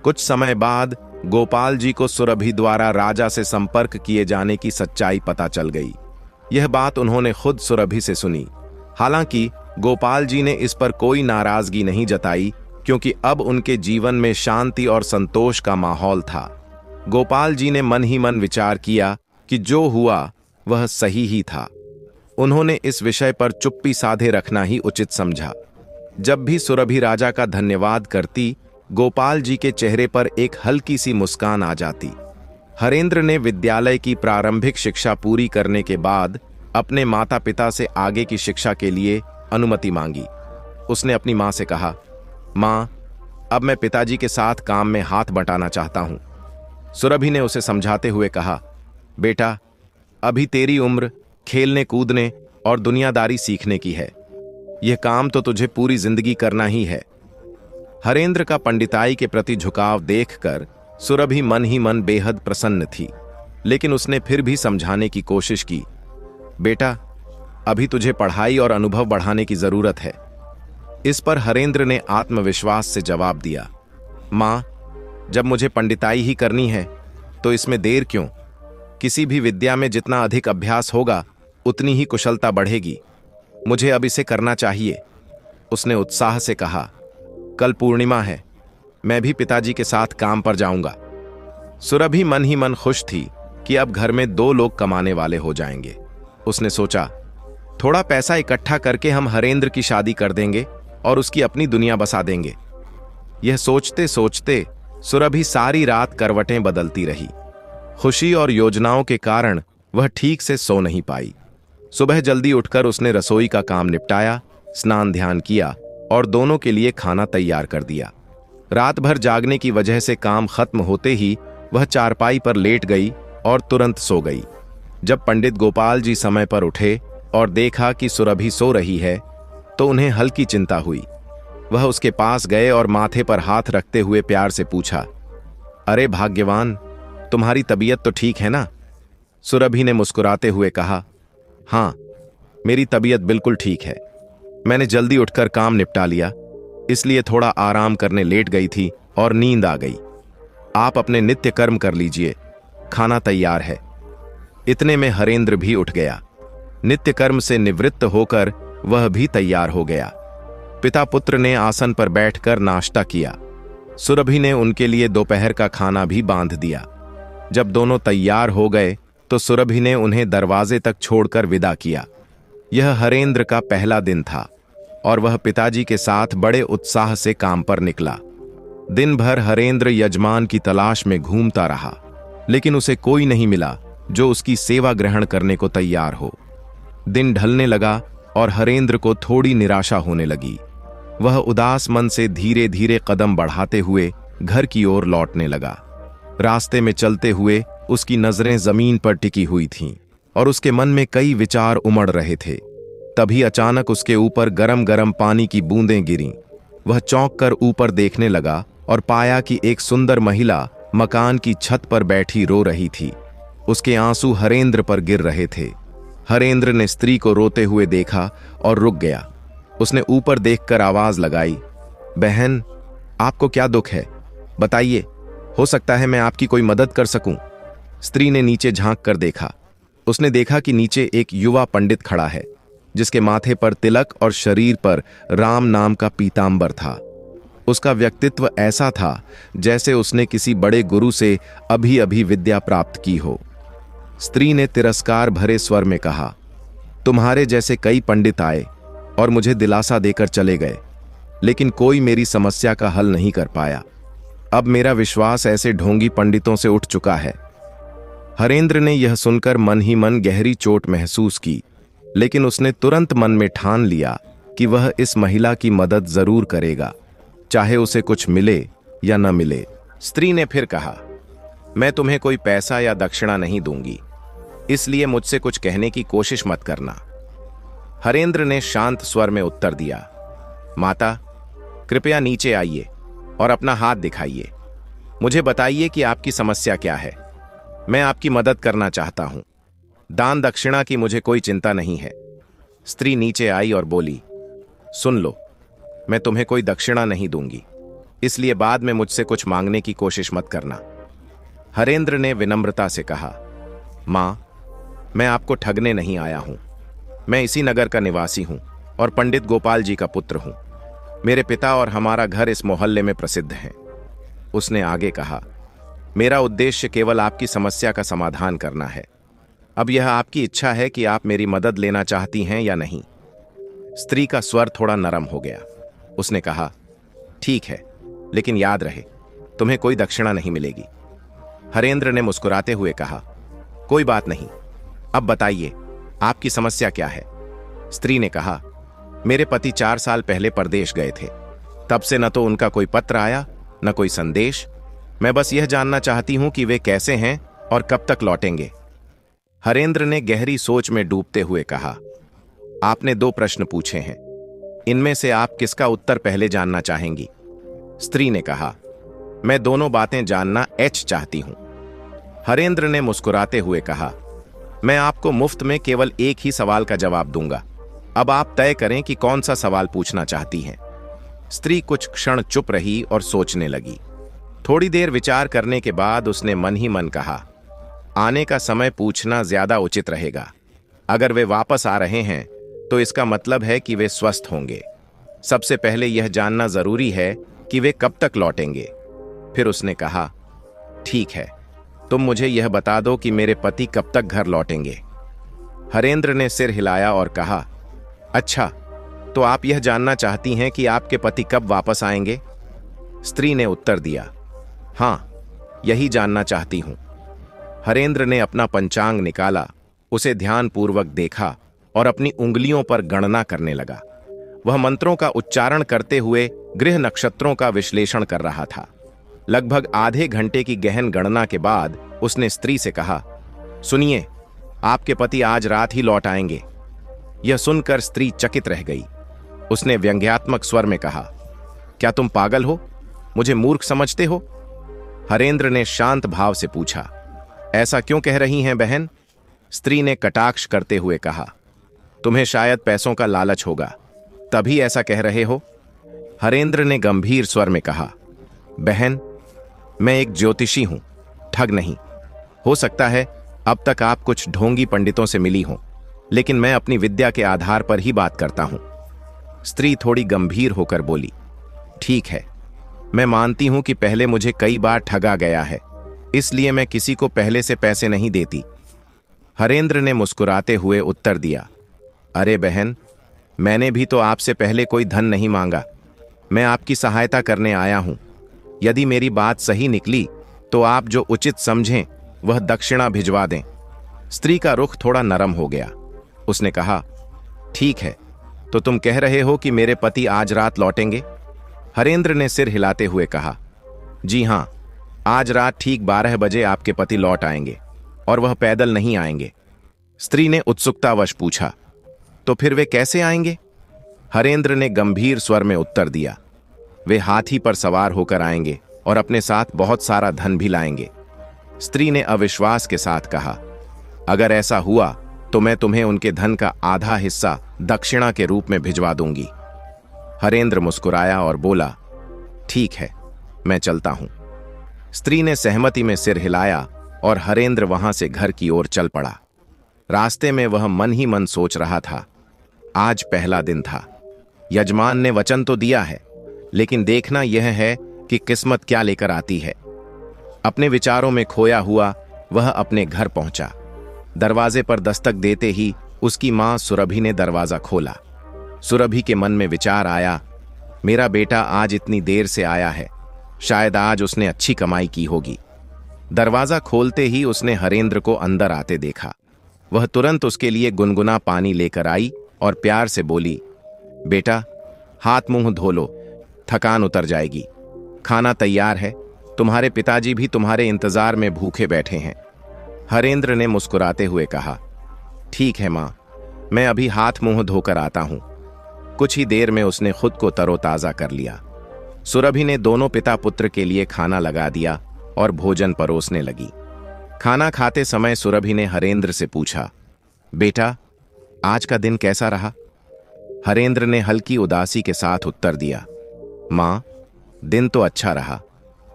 Speaker 1: कुछ समय बाद गोपाल जी को सुरभि द्वारा राजा से संपर्क किए जाने की सच्चाई पता चल गई। यह बात उन्होंने खुद सुरभि से सुनी। हालांकि गोपाल जी ने इस पर कोई नाराजगी नहीं जताई, क्योंकि अब उनके जीवन में शांति और संतोष का माहौल था। गोपाल जी ने मन ही मन विचार किया कि जो हुआ वह सही ही था। उन्होंने इस विषय पर चुप्पी साधे रखना ही उचित समझा। जब भी सुरभि राजा का धन्यवाद करती, गोपाल जी के चेहरे पर एक हल्की सी मुस्कान आ जाती। हरेंद्र ने विद्यालय की प्रारंभिक शिक्षा पूरी करने के बाद अपने माता पिता से आगे की शिक्षा के लिए अनुमति मांगी। उसने अपनी मां से कहा, मां, अब मैं पिताजी के साथ काम में हाथ बटाना चाहता हूं। सुरभि ने उसे समझाते हुए कहा, बेटा, अभी तेरी उम्र खेलने कूदने और दुनियादारी सीखने की है। यह काम तो तुझे पूरी जिंदगी करना ही है। हरेंद्र का पंडिताई के प्रति झुकाव देखकर सुरभि मन ही मन बेहद प्रसन्न थी, लेकिन उसने फिर भी समझाने की कोशिश की, बेटा, अभी तुझे पढ़ाई और अनुभव बढ़ाने की जरूरत है। इस पर हरेंद्र ने आत्मविश्वास से जवाब दिया, मां, जब मुझे पंडिताई ही करनी है तो इसमें देर क्यों? किसी भी विद्या में जितना अधिक अभ्यास होगा उतनी ही कुशलता बढ़ेगी। मुझे अब इसे करना चाहिए। उसने उत्साह से कहा, कल पूर्णिमा है, मैं भी पिताजी के साथ काम पर जाऊंगा। सुरभि मन ही मन खुश थी कि अब घर में 2 लोग कमाने वाले हो जाएंगे। उसने सोचा, थोड़ा पैसा इकट्ठा करके हम हरेंद्र की शादी कर देंगे और उसकी अपनी दुनिया बसा देंगे। यह सोचते सोचते सुरभि सारी रात करवटें बदलती रही। खुशी और योजनाओं के कारण वह ठीक से सो नहीं पाई। सुबह जल्दी उठकर उसने रसोई का काम निपटाया, स्नान ध्यान किया और दोनों के लिए खाना तैयार कर दिया। रात भर जागने की वजह से काम खत्म होते ही वह चारपाई पर लेट गई और तुरंत सो गई। जब पंडित गोपाल जी समय पर उठे और देखा कि सुरभि सो रही है तो उन्हें हल्की चिंता हुई। वह उसके पास गए और माथे पर हाथ रखते हुए प्यार से पूछा, अरे भाग्यवान, तुम्हारी तबीयत तो ठीक है ना? सुरभि ने मुस्कुराते हुए कहा, हाँ, मेरी तबीयत बिल्कुल ठीक है। मैंने जल्दी उठकर काम निपटा लिया, इसलिए थोड़ा आराम करने लेट गई थी और नींद आ गई। आप अपने नित्य कर्म कर लीजिए, खाना तैयार है। इतने में हरेंद्र भी उठ गया। नित्य कर्म से निवृत्त होकर वह भी तैयार हो गया। पिता पुत्र ने आसन पर बैठकर नाश्ता किया। सुरभि ने उनके लिए दोपहर का खाना भी बांध दिया। जब दोनों तैयार हो गए तो सुरभि ने उन्हें दरवाजे तक छोड़कर विदा किया। यह हरेंद्र का पहला दिन था और वह पिताजी के साथ बड़े उत्साह से काम पर निकला। दिन भर हरेंद्र यजमान की तलाश में घूमता रहा, लेकिन उसे कोई नहीं मिला जो उसकी सेवा ग्रहण करने को तैयार हो। दिन ढलने लगा और हरेंद्र को थोड़ी निराशा होने लगी। वह उदास मन से धीरे धीरे कदम बढ़ाते हुए घर की ओर लौटने लगा। रास्ते में चलते हुए उसकी नजरें जमीन पर टिकी हुई थीं और उसके मन में कई विचार उमड़ रहे थे। तभी अचानक उसके ऊपर गरम गरम पानी की बूंदें गिरीं। वह चौंक कर ऊपर देखने लगा और पाया कि एक सुंदर महिला मकान की छत पर बैठी रो रही थी। उसके आंसू हरेंद्र पर गिर रहे थे। हरेंद्र ने स्त्री को रोते हुए देखा और रुक गया। उसने ऊपर देखकर आवाज लगाई, बहन, आपको क्या दुख है? बताइए, हो सकता है मैं आपकी कोई मदद कर सकूं। स्त्री ने नीचे झांक कर देखा। उसने देखा कि नीचे एक युवा पंडित खड़ा है, जिसके माथे पर तिलक और शरीर पर राम नाम का पीतांबर था। उसका व्यक्तित्व ऐसा था जैसे उसने किसी बड़े गुरु से अभी अभी विद्या प्राप्त की हो। स्त्री ने तिरस्कार भरे स्वर में कहा, तुम्हारे जैसे कई पंडित आए और मुझे दिलासा देकर चले गए, लेकिन कोई मेरी समस्या का हल नहीं कर पाया। अब मेरा विश्वास ऐसे ढोंगी पंडितों से उठ चुका है। हरेंद्र ने यह सुनकर मन ही मन गहरी चोट महसूस की, लेकिन उसने तुरंत मन में ठान लिया कि वह इस महिला की मदद जरूर करेगा, चाहे उसे कुछ मिले या न मिले। स्त्री ने फिर कहा, मैं तुम्हें कोई पैसा या दक्षिणा नहीं दूंगी, इसलिए मुझसे कुछ कहने की कोशिश मत करना। हरेंद्र ने शांत स्वर में उत्तर दिया, माता, कृपया नीचे आइए और अपना हाथ दिखाइए। मुझे बताइए कि आपकी समस्या क्या है। मैं आपकी मदद करना चाहता हूं। दान दक्षिणा की मुझे कोई चिंता नहीं है। स्त्री नीचे आई और बोली, सुन लो, मैं तुम्हें कोई दक्षिणा नहीं दूंगी, इसलिए बाद में मुझसे कुछ मांगने की कोशिश मत करना। हरेंद्र ने विनम्रता से कहा, मां, मैं आपको ठगने नहीं आया हूं। मैं इसी नगर का निवासी हूं और पंडित गोपाल जी का पुत्र हूं। मेरे पिता और हमारा घर इस मोहल्ले में प्रसिद्ध है। उसने आगे कहा, मेरा उद्देश्य केवल आपकी समस्या का समाधान करना है। अब यह आपकी इच्छा है कि आप मेरी मदद लेना चाहती हैं या नहीं। स्त्री का स्वर थोड़ा नरम हो गया। उसने कहा, ठीक है, लेकिन याद रहे, तुम्हें कोई दक्षिणा नहीं मिलेगी। हरेंद्र ने मुस्कुराते हुए कहा, कोई बात नहीं, अब बताइए आपकी समस्या क्या है। स्त्री ने कहा, मेरे पति 4 साल पहले परदेश गए थे। तब से न तो उनका कोई पत्र आया न कोई संदेश। मैं बस यह जानना चाहती हूं कि वे कैसे हैं और कब तक लौटेंगे। हरेंद्र ने गहरी सोच में डूबते हुए कहा, आपने 2 प्रश्न पूछे हैं, इनमें से आप किसका उत्तर पहले जानना चाहेंगी? स्त्री ने कहा, मैं दोनों बातें जानना चाहती हूं। हरेंद्र ने मुस्कुराते हुए कहा, मैं आपको मुफ्त में केवल एक ही सवाल का जवाब दूंगा। अब आप तय करें कि कौन सा सवाल पूछना चाहती हैं। स्त्री कुछ क्षण चुप रही और सोचने लगी। थोड़ी देर विचार करने के बाद उसने मन ही मन कहा, आने का समय पूछना ज्यादा उचित रहेगा। अगर वे वापस आ रहे हैं तो इसका मतलब है कि वे स्वस्थ होंगे। सबसे पहले यह जानना जरूरी है कि वे कब तक लौटेंगे। फिर उसने कहा, ठीक है, तुम मुझे यह बता दो कि मेरे पति कब तक घर लौटेंगे। हरेंद्र ने सिर हिलाया और कहा, अच्छा, तो आप यह जानना चाहती हैं कि आपके पति कब वापस आएंगे? स्त्री ने उत्तर दिया, हाँ, यही जानना चाहती हूं। हरेंद्र ने अपना पंचांग निकाला, उसे ध्यानपूर्वक देखा और अपनी उंगलियों पर गणना करने लगा। वह मंत्रों का उच्चारण करते हुए गृह नक्षत्रों का विश्लेषण कर रहा था। लगभग आधे घंटे की गहन गणना के बाद उसने स्त्री से कहा, सुनिए, आपके पति आज रात ही लौट आएंगे। यह सुनकर स्त्री चकित रह गई। उसने व्यंग्यात्मक स्वर में कहा, क्या तुम पागल हो? मुझे मूर्ख समझते हो? हरेंद्र ने शांत भाव से पूछा, ऐसा क्यों कह रही हैं बहन? स्त्री ने कटाक्ष करते हुए कहा, तुम्हें शायद पैसों का लालच होगा, तभी ऐसा कह रहे हो। हरेंद्र ने गंभीर स्वर में कहा, बहन, मैं एक ज्योतिषी हूं, ठग नहीं। हो सकता है अब तक आप कुछ ढोंगी पंडितों से मिली हों, लेकिन मैं अपनी विद्या के आधार पर ही बात करता हूं। स्त्री थोड़ी गंभीर होकर बोली, ठीक है, मैं मानती हूं कि पहले मुझे कई बार ठगा गया है, इसलिए मैं किसी को पहले से पैसे नहीं देती। हरेंद्र ने मुस्कुराते हुए उत्तर दिया, अरे बहन, मैंने भी तो आपसे पहले कोई धन नहीं मांगा। मैं आपकी सहायता करने आया हूं। यदि मेरी बात सही निकली तो आप जो उचित समझें वह दक्षिणा भिजवा दें। स्त्री का रुख थोड़ा नरम हो गया। उसने कहा, ठीक है, तो तुम कह रहे हो कि मेरे पति आज रात लौटेंगे? हरेंद्र ने सिर हिलाते हुए कहा, जी हां, आज रात ठीक 12 बजे आपके पति लौट आएंगे, और वह पैदल नहीं आएंगे। स्त्री ने उत्सुकतावश पूछा, तो फिर वे कैसे आएंगे? हरेंद्र ने गंभीर स्वर में उत्तर दिया, वे हाथी पर सवार होकर आएंगे और अपने साथ बहुत सारा धन भी लाएंगे। स्त्री ने अविश्वास के साथ कहा, अगर ऐसा हुआ तो मैं तुम्हें उनके धन का आधा हिस्सा दक्षिणा के रूप में भिजवा दूंगी। हरेंद्र मुस्कुराया और बोला, ठीक है, मैं चलता हूं। स्त्री ने सहमति में सिर हिलाया और हरेंद्र वहां से घर की ओर चल पड़ा। रास्ते में वह मन ही मन सोच रहा था, आज पहला दिन था। यजमान ने वचन तो दिया है, लेकिन देखना यह है कि किस्मत क्या लेकर आती है। अपने विचारों में खोया हुआ वह अपने घर पहुंचा। दरवाजे पर दस्तक देते ही उसकी मां सुरभि ने दरवाजा खोला। सुरभि के मन में विचार आया, मेरा बेटा आज इतनी देर से आया है, शायद आज उसने अच्छी कमाई की होगी। दरवाजा खोलते ही उसने हरेंद्र को अंदर आते देखा। वह तुरंत उसके लिए गुनगुना पानी लेकर आई और प्यार से बोली, बेटा, हाथ मुंह धो लो, थकान उतर जाएगी। खाना तैयार है, तुम्हारे पिताजी भी तुम्हारे इंतजार में भूखे बैठे हैं। हरेंद्र ने मुस्कुराते हुए कहा, ठीक है मां, मैं अभी हाथ मुंह धोकर आता हूं। कुछ ही देर में उसने खुद को तरोताजा कर लिया। सुरभि ने दोनों पिता पुत्र के लिए खाना लगा दिया और भोजन परोसने लगी। खाना खाते समय सुरभि ने हरेंद्र से पूछा, बेटा, आज का दिन कैसा रहा? हरेंद्र ने हल्की उदासी के साथ उत्तर दिया, मां, दिन तो अच्छा रहा,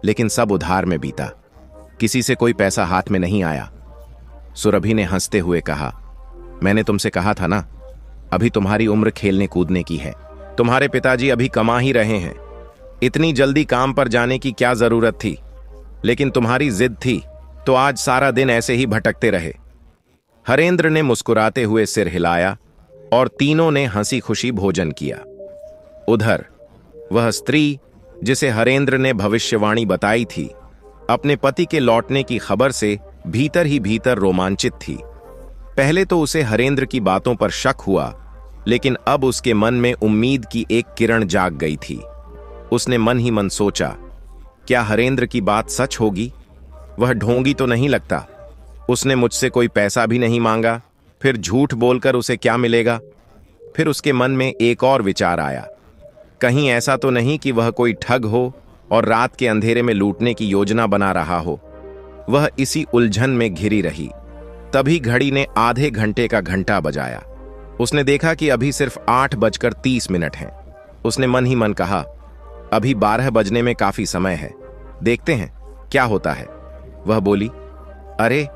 Speaker 1: लेकिन सब उधार में बीता। किसी से कोई पैसा हाथ में नहीं आया। सुरभि ने हंसते हुए कहा, मैंने तुमसे कहा था ना, अभी तुम्हारी उम्र खेलने कूदने की है। तुम्हारे पिताजी अभी कमा ही रहे हैं, इतनी जल्दी काम पर जाने की क्या जरूरत थी? लेकिन तुम्हारी जिद थी तो आज सारा दिन ऐसे ही भटकते रहे। हरेंद्र ने मुस्कुराते हुए सिर हिलाया और तीनों ने हंसी खुशी भोजन किया। उधर वह स्त्री जिसे हरेंद्र ने भविष्यवाणी बताई थी, अपने पति के लौटने की खबर से भीतर ही भीतर रोमांचित थी। पहले तो उसे हरेंद्र की बातों पर शक हुआ, लेकिन अब उसके मन में उम्मीद की एक किरण जाग गई थी। उसने मन ही मन सोचा, क्या हरेंद्र की बात सच होगी? वह ढोंगी तो नहीं लगता। उसने मुझसे कोई पैसा भी नहीं मांगा, फिर झूठ बोलकर उसे क्या मिलेगा? फिर उसके मन में एक और विचार आया, कहीं ऐसा तो नहीं कि वह कोई ठग हो और रात के अंधेरे में लूटने की योजना बना रहा हो। वह इसी उलझन में घिरी रही। तभी घड़ी ने आधे घंटे का घंटा बजाया। उसने देखा कि अभी सिर्फ 8:30 हैं। उसने मन ही मन कहा, अभी 12 बजने में काफी समय है, देखते हैं क्या होता है। वह बोली, अरे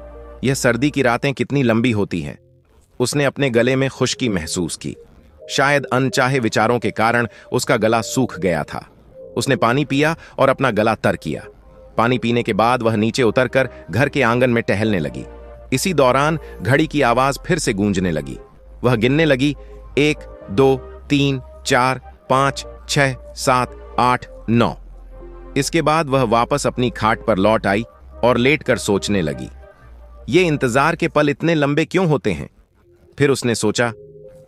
Speaker 1: यह सर्दी की रातें कितनी लंबी होती हैं। उसने अपने गले में खुश्की महसूस की। शायद अनचाहे विचारों के कारण उसका गला सूख गया था। उसने पानी पिया और अपना गला तर किया। पानी पीने के बाद वह नीचे उतरकर घर के आंगन में टहलने लगी। इसी दौरान घड़ी की आवाज फिर से गूंजने लगी। वह गिनने लगी, 1 2 3 4 5 6 7 8 9। इसके बाद वह वापस अपनी खाट पर लौट आई और लेटकर सोचने लगी, ये इंतजार के पल इतने लंबे क्यों होते हैं? फिर उसने सोचा,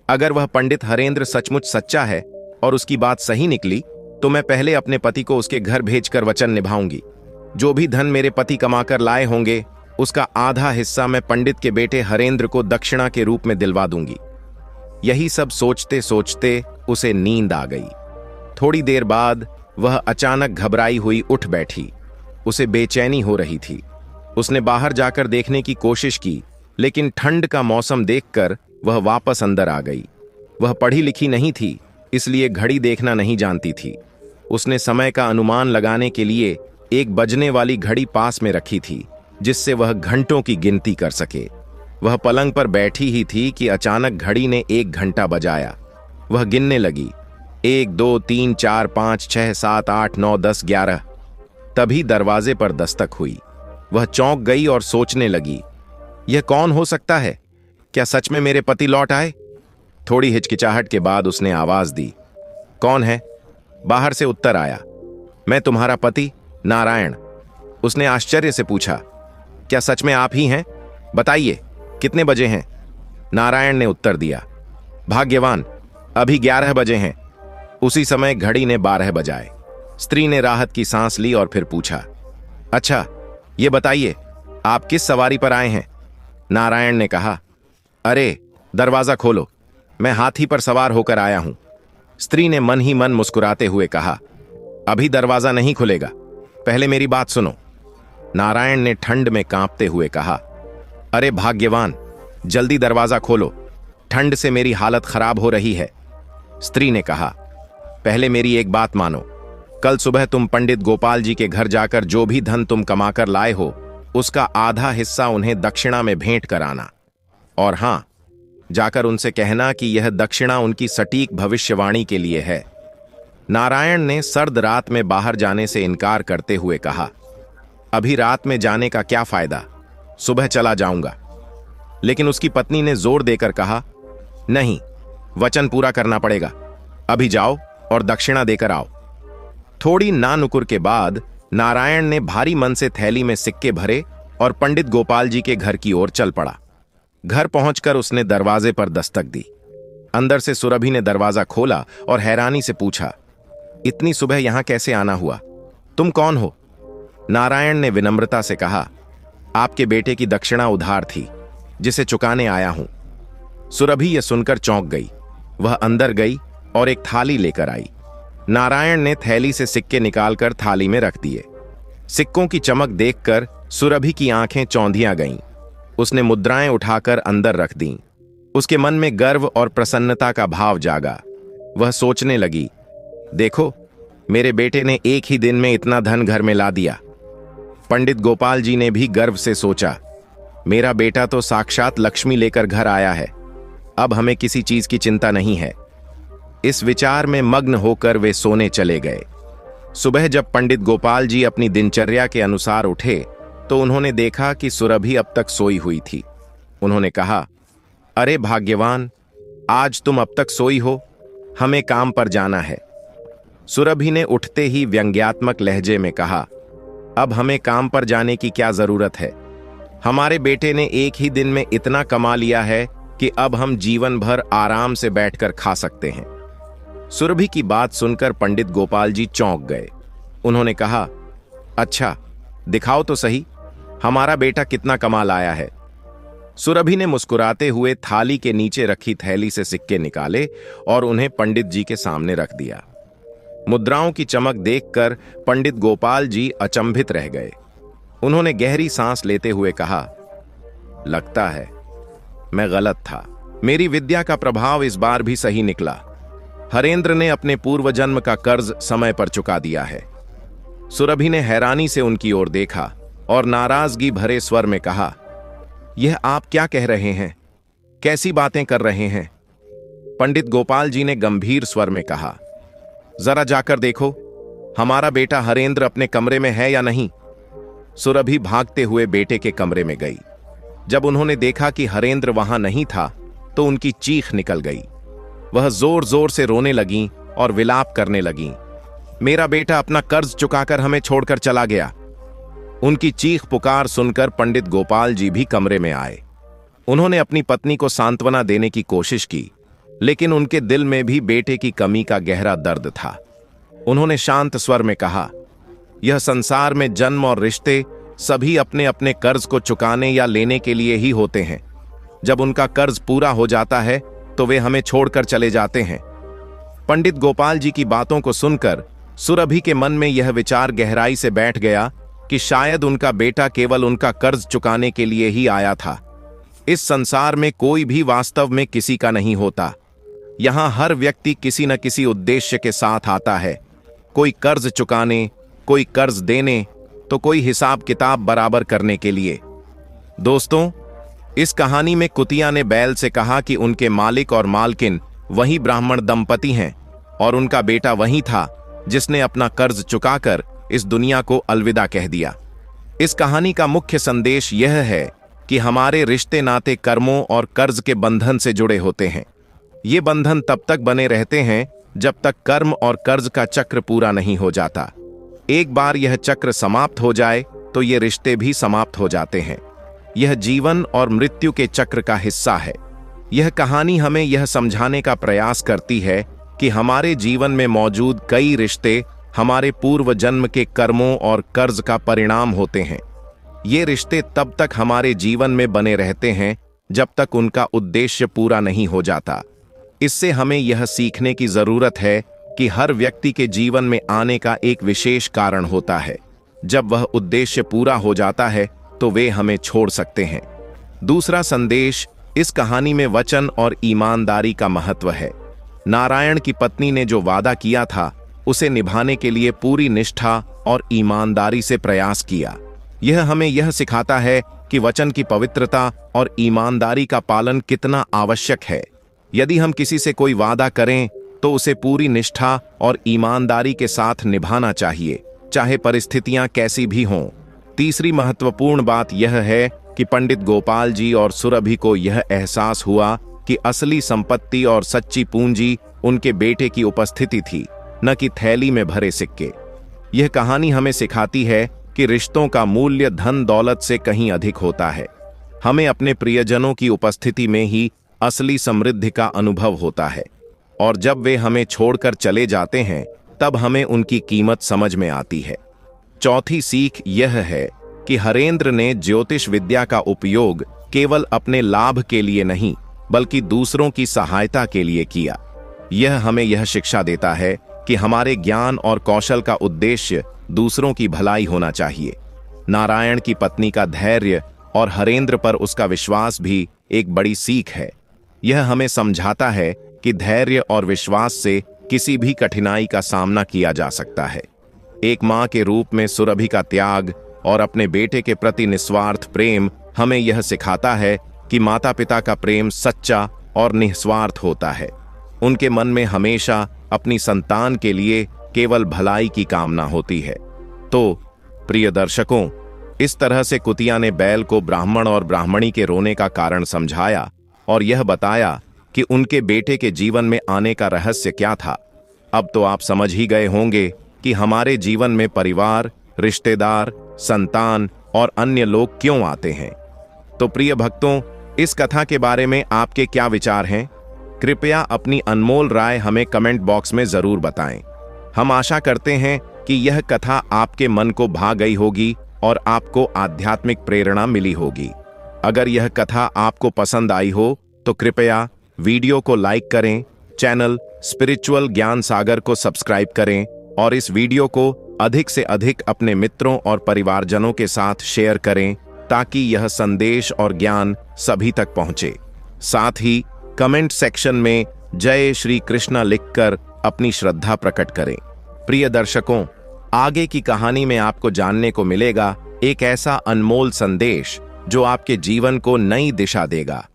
Speaker 1: अगर वह पंडित हरेंद्र सचमुच सच्चा है और उसकी बात सही निकली तो मैं पहले अपने पति को उसके घर भेजकर वचन निभाऊंगी। जो भी धन मेरे पति कमाकर लाए होंगे उसका आधा हिस्सा मैं पंडित के बेटे हरेंद्र को दक्षिणा के रूप में दिलवा दूंगी। यही सब सोचते सोचते उसे नींद आ गई। थोड़ी देर बाद वह अचानक घबराई हुई उठ बैठी। उसे बेचैनी हो रही थी। उसने बाहर जाकर देखने की कोशिश की, लेकिन ठंड का मौसम देखकर वह वापस अंदर आ गई। वह पढ़ी लिखी नहीं थी, इसलिए घड़ी देखना नहीं जानती थी। उसने समय का अनुमान लगाने के लिए एक बजने वाली घड़ी पास में रखी थी, जिससे वह घंटों की गिनती कर सके। वह पलंग पर बैठी ही थी कि अचानक घड़ी ने 1 घंटा बजाया। वह गिनने लगी, 1 2 3 4 5 6 7 8 9 10 11। तभी दरवाजे पर दस्तक हुई। वह चौंक गई और सोचने लगी, यह कौन हो सकता है? क्या सच में मेरे पति लौट आए? थोड़ी हिचकिचाहट के बाद उसने आवाज दी, कौन है? बाहर से उत्तर आया, मैं तुम्हारा पति नारायण। उसने आश्चर्य से पूछा, क्या सच में आप ही हैं? बताइए, कितने बजे हैं? नारायण ने उत्तर दिया, भाग्यवान, अभी 11 बजे हैं। उसी समय घड़ी ने 12 बजाए। स्त्री ने राहत की सांस ली और फिर पूछा, अच्छा ये बताइए, आप किस सवारी पर आए हैं? नारायण ने कहा, अरे दरवाजा खोलो, मैं हाथी पर सवार होकर आया हूं। स्त्री ने मन ही मन मुस्कुराते हुए कहा, अभी दरवाजा नहीं खुलेगा, पहले मेरी बात सुनो। नारायण ने ठंड में कांपते हुए कहा, अरे भाग्यवान, जल्दी दरवाजा खोलो, ठंड से मेरी हालत खराब हो रही है। स्त्री ने कहा, पहले मेरी एक बात मानो, कल सुबह तुम पंडित गोपाल जी के घर जाकर जो भी धन तुम कमाकर लाए हो उसका आधा हिस्सा उन्हें दक्षिणा में भेंट कराना। और हां, जाकर उनसे कहना कि यह दक्षिणा उनकी सटीक भविष्यवाणी के लिए है। नारायण ने सर्द रात में बाहर जाने से इनकार करते हुए कहा, अभी रात में जाने का क्या फायदा, सुबह चला जाऊंगा। लेकिन उसकी पत्नी ने जोर देकर कहा, नहीं, वचन पूरा करना पड़ेगा, अभी जाओ और दक्षिणा देकर आओ। थोड़ी नानुकुर के बाद नारायण ने भारी मन से थैली में सिक्के भरे और पंडित गोपाल जी के घर की ओर चल पड़ा। घर पहुंचकर उसने दरवाजे पर दस्तक दी। अंदर से सुरभि ने दरवाजा खोला और हैरानी से पूछा, इतनी सुबह यहां कैसे आना हुआ? तुम कौन हो? नारायण ने विनम्रता से कहा, आपके बेटे की दक्षिणा उधार थी, जिसे चुकाने आया हूं। सुरभि यह सुनकर चौंक गई। वह अंदर गई और एक थाली लेकर आई। नारायण ने थैली से सिक्के निकालकर थाली में रख दिए। सिक्कों की चमक देखकर सुरभि की आंखें चौंधियां गईं। उसने मुद्राएं उठाकर अंदर रख दीं। उसके मन में गर्व और प्रसन्नता का भाव जागा। वह सोचने लगी, देखो, मेरे बेटे ने एक ही दिन में इतना धन घर में ला दिया। पंडित गोपाल जी ने भी गर्व से सोचा, मेरा बेटा तो साक्षात लक्ष्मी लेकर घर आया है, अब हमें किसी चीज की चिंता नहीं है। इस विचार में मग्न होकर वे सोने चले गए। सुबह जब पंडित गोपाल जी अपनी दिनचर्या के अनुसार उठे तो उन्होंने देखा कि सुरभि अब तक सोई हुई थी। उन्होंने कहा, अरे भाग्यवान, आज तुम अब तक सोई हो, हमें काम पर जाना है। सुरभि ने उठते ही व्यंग्यात्मक लहजे में कहा, अब हमें काम पर जाने की क्या जरूरत है? हमारे बेटे ने एक ही दिन में इतना कमा लिया है कि अब हम जीवन भर आराम से बैठकर खा सकते हैं। सुरभि की बात सुनकर पंडित गोपाल जी चौंक गए। उन्होंने कहा, अच्छा, दिखाओ तो सही, हमारा बेटा कितना कमाल आया है। सुरभि ने मुस्कुराते हुए थाली के नीचे रखी थैली से सिक्के निकाले और उन्हें पंडित जी के सामने रख दिया। मुद्राओं की चमक देखकर पंडित गोपाल जी अचंभित रह गए। उन्होंने गहरी सांस लेते हुए कहा, लगता है मैं गलत था। मेरी विद्या का प्रभाव इस बार भी सही निकला। हरेंद्र ने अपने पूर्व जन्म का कर्ज समय पर चुका दिया है। सुरभि ने हैरानी से उनकी ओर देखा और नाराजगी भरे स्वर में कहा, यह आप क्या कह रहे हैं? कैसी बातें कर रहे हैं? पंडित गोपाल जी ने गंभीर स्वर में कहा, जरा जाकर देखो, हमारा बेटा हरेंद्र अपने कमरे में है या नहीं। सुरभि भागते हुए बेटे के कमरे में गई। जब उन्होंने देखा कि हरेंद्र वहां नहीं था तो उनकी चीख निकल गई। वह जोर जोर से रोने लगीं और विलाप करने लगीं। मेरा बेटा अपना कर्ज चुकाकर हमें छोड़कर चला गया। उनकी चीख पुकार सुनकर पंडित गोपाल जी भी कमरे में आए। उन्होंने अपनी पत्नी को सांत्वना देने की कोशिश की, लेकिन उनके दिल में भी बेटे की कमी का गहरा दर्द था। उन्होंने शांत स्वर में कहा, यह संसार में जन्म और रिश्ते सभी अपने अपने कर्ज को चुकाने या लेने के लिए ही होते हैं। जब उनका कर्ज पूरा हो जाता है तो वे हमें छोड़कर चले जाते हैं। पंडित गोपाल जी की बातों को सुनकर सुरभि के मन में यह विचार गहराई से बैठ गया कि शायद उनका बेटा केवल उनका कर्ज चुकाने के लिए ही आया था। इस संसार में कोई भी वास्तव में किसी का नहीं होता। यहां हर व्यक्ति किसी न किसी उद्देश्य के साथ आता है। कोई कर्ज चुकाने, कोई कर्ज देने, तो कोई हिसाब किताब बराबर करने के लिए। दोस्तों, इस कहानी में कुतिया ने बैल से कहा कि उनके मालिक और मालकिन वही ब्राह्मण दंपति हैं और उनका बेटा वही था जिसने अपना कर्ज चुकाकर इस दुनिया को अलविदा कह दिया। इस कहानी का मुख्य संदेश यह है कि हमारे रिश्ते नाते कर्मों और कर्ज के बंधन से जुड़े होते हैं। ये बंधन तब तक बने रहते हैं जब तक कर्म और कर्ज का चक्र पूरा नहीं हो जाता। एक बार यह चक्र समाप्त हो जाए तो ये रिश्ते भी समाप्त हो जाते हैं। यह जीवन और मृत्यु के चक्र का हिस्सा है। यह कहानी हमें यह समझाने का प्रयास करती है कि हमारे जीवन में मौजूद कई रिश्ते हमारे पूर्व जन्म के कर्मों और कर्ज का परिणाम होते हैं। ये रिश्ते तब तक हमारे जीवन में बने रहते हैं जब तक उनका उद्देश्य पूरा नहीं हो जाता। इससे हमें यह सीखने की जरूरत है कि हर व्यक्ति के जीवन में आने का एक विशेष कारण होता है। जब वह उद्देश्य पूरा हो जाता है तो वे हमें छोड़ सकते हैं। दूसरा संदेश इस कहानी में वचन और ईमानदारी का महत्व है। नारायण की पत्नी ने जो वादा किया था उसे निभाने के लिए पूरी निष्ठा और ईमानदारी से प्रयास किया। यह हमें यह सिखाता है कि वचन की पवित्रता और ईमानदारी का पालन कितना आवश्यक है। यदि हम किसी से कोई वादा करें तो उसे पूरी निष्ठा और ईमानदारी के साथ निभाना चाहिए, चाहे परिस्थितियां कैसी भी हों। तीसरी महत्वपूर्ण बात यह है कि पंडित गोपाल जी और सुरभि को यह एहसास हुआ कि असली संपत्ति और सच्ची पूंजी उनके बेटे की उपस्थिति थी, न कि थैली में भरे सिक्के। यह कहानी हमें सिखाती है कि रिश्तों का मूल्य धन दौलत से कहीं अधिक होता है। हमें अपने प्रियजनों की उपस्थिति में ही असली समृद्धि का अनुभव होता है, और जब वे हमें छोड़कर चले जाते हैं तब हमें उनकी कीमत समझ में आती है। चौथी सीख यह है कि हरेंद्र ने ज्योतिष विद्या का उपयोग केवल अपने लाभ के लिए नहीं बल्कि दूसरों की सहायता के लिए किया। यह हमें यह शिक्षा देता है कि हमारे ज्ञान और कौशल का उद्देश्य दूसरों की भलाई होना चाहिए। नारायण की पत्नी का धैर्य और हरेंद्र पर उसका विश्वास भी एक बड़ी सीख है। यह हमें समझाता है कि धैर्य और विश्वास से किसी भी कठिनाई का सामना किया जा सकता है। एक मां के रूप में सुरभि का त्याग और अपने बेटे के प्रति निस्वार्थ प्रेम हमें यह सिखाता है कि माता पिता का प्रेम सच्चा और निस्वार्थ होता है। उनके मन में हमेशा अपनी संतान के लिए केवल भलाई की कामना होती है। तो प्रिय दर्शकों, इस तरह से कुतिया ने बैल को ब्राह्मण और ब्राह्मणी के रोने का कारण समझाया और यह बताया कि उनके बेटे के जीवन में आने का रहस्य क्या था। अब तो आप समझ ही गए होंगे कि हमारे जीवन में परिवार, रिश्तेदार, संतान और अन्य लोग क्यों आते हैं। तो प्रिय भक्तों, इस कथा के बारे में आपके क्या विचार हैं? कृपया अपनी अनमोल राय हमें कमेंट बॉक्स में जरूर बताएं। हम आशा करते हैं कि यह कथा आपके मन को भा गई होगी और आपको आध्यात्मिक प्रेरणा मिली होगी। अगर यह कथा आपको पसंद आई हो तो कृपया वीडियो को लाइक करें, चैनल स्पिरिचुअल ज्ञान सागर को सब्सक्राइब करें और इस वीडियो को अधिक से अधिक अपने मित्रों और परिवारजनों के साथ शेयर करें ताकि यह संदेश और ज्ञान सभी तक पहुंचे। साथ ही कमेंट सेक्शन में जय श्री कृष्णा लिखकर अपनी श्रद्धा प्रकट करें। प्रिय दर्शकों, आगे की कहानी में आपको जानने को मिलेगा एक ऐसा अनमोल संदेश जो आपके जीवन को नई दिशा देगा।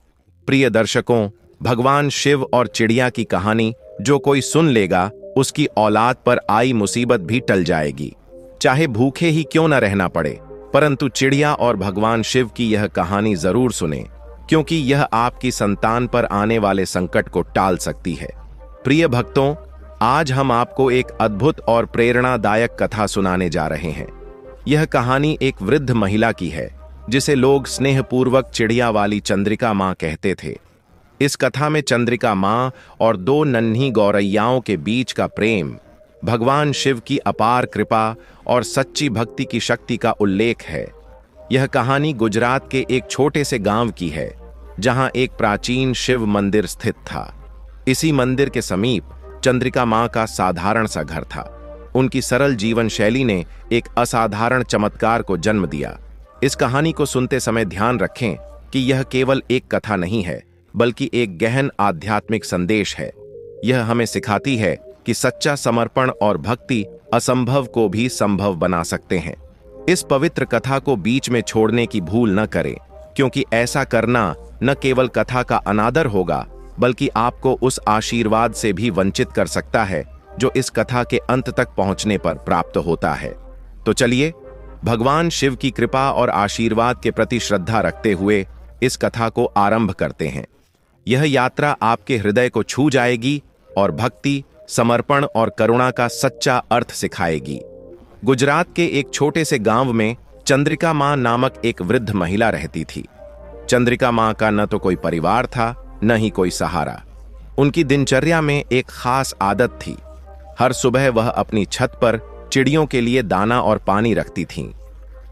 Speaker 1: प्रिय दर्शकों, भगवान शिव और चिड़िया की कहानी जो कोई सुन लेगा उसकी औलाद पर आई मुसीबत भी टल जाएगी, चाहे भूखे ही क्यों न रहना पड़े। परंतु चिड़िया और भगवान शिव की यह कहानी जरूर सुने, क्योंकि यह आपकी संतान पर आने वाले संकट को टाल सकती है। प्रिय भक्तों, आज हम आपको एक अद्भुत और प्रेरणादायक कथा सुनाने जा रहे हैं। यह कहानी एक वृद्ध महिला की है जिसे लोग स्नेहपूर्वक चिड़िया वाली चंद्रिका माँ कहते थे। इस कथा में चंद्रिका माँ और दो नन्ही गौरैयाओं के बीच का प्रेम, भगवान शिव की अपार कृपा और सच्ची भक्ति की शक्ति का उल्लेख है। यह कहानी गुजरात के एक छोटे से गांव की है जहां एक प्राचीन शिव मंदिर स्थित था। इसी मंदिर के समीप चंद्रिका माँ का साधारण सा घर था। उनकी सरल जीवन शैली ने एक असाधारण चमत्कार को जन्म दिया। इस कहानी को सुनते समय ध्यान रखें कि यह केवल एक कथा नहीं है, बल्कि एक गहन आध्यात्मिक संदेश है। यह हमें सिखाती है कि सच्चा समर्पण और भक्ति असंभव को भी संभव बना सकते हैं। इस पवित्र कथा को बीच में छोड़ने की भूल न करें, क्योंकि ऐसा करना न केवल कथा का अनादर होगा, बल्कि आपको उस आशीर्वाद से भी वंचित कर सकता है जो इस कथा के अंत तक पहुंचने पर प्राप्त होता है। तो चलिए, भगवान शिव की कृपा और आशीर्वाद के प्रति श्रद्धा रखते हुए इस कथा को आरंभ करते हैं। यह यात्रा आपके हृदय को छू जाएगी और भक्ति, समर्पण और करुणा का सच्चा अर्थ सिखाएगी। गुजरात के एक छोटे से गांव में चंद्रिका माँ नामक एक वृद्ध महिला रहती थी। चंद्रिका माँ का न तो कोई परिवार था, न ही कोई सहारा। उनकी दिनचर्या में एक खास आदत थी। हर सुबह वह अपनी छत पर चिड़ियों के लिए दाना और पानी रखती थीं।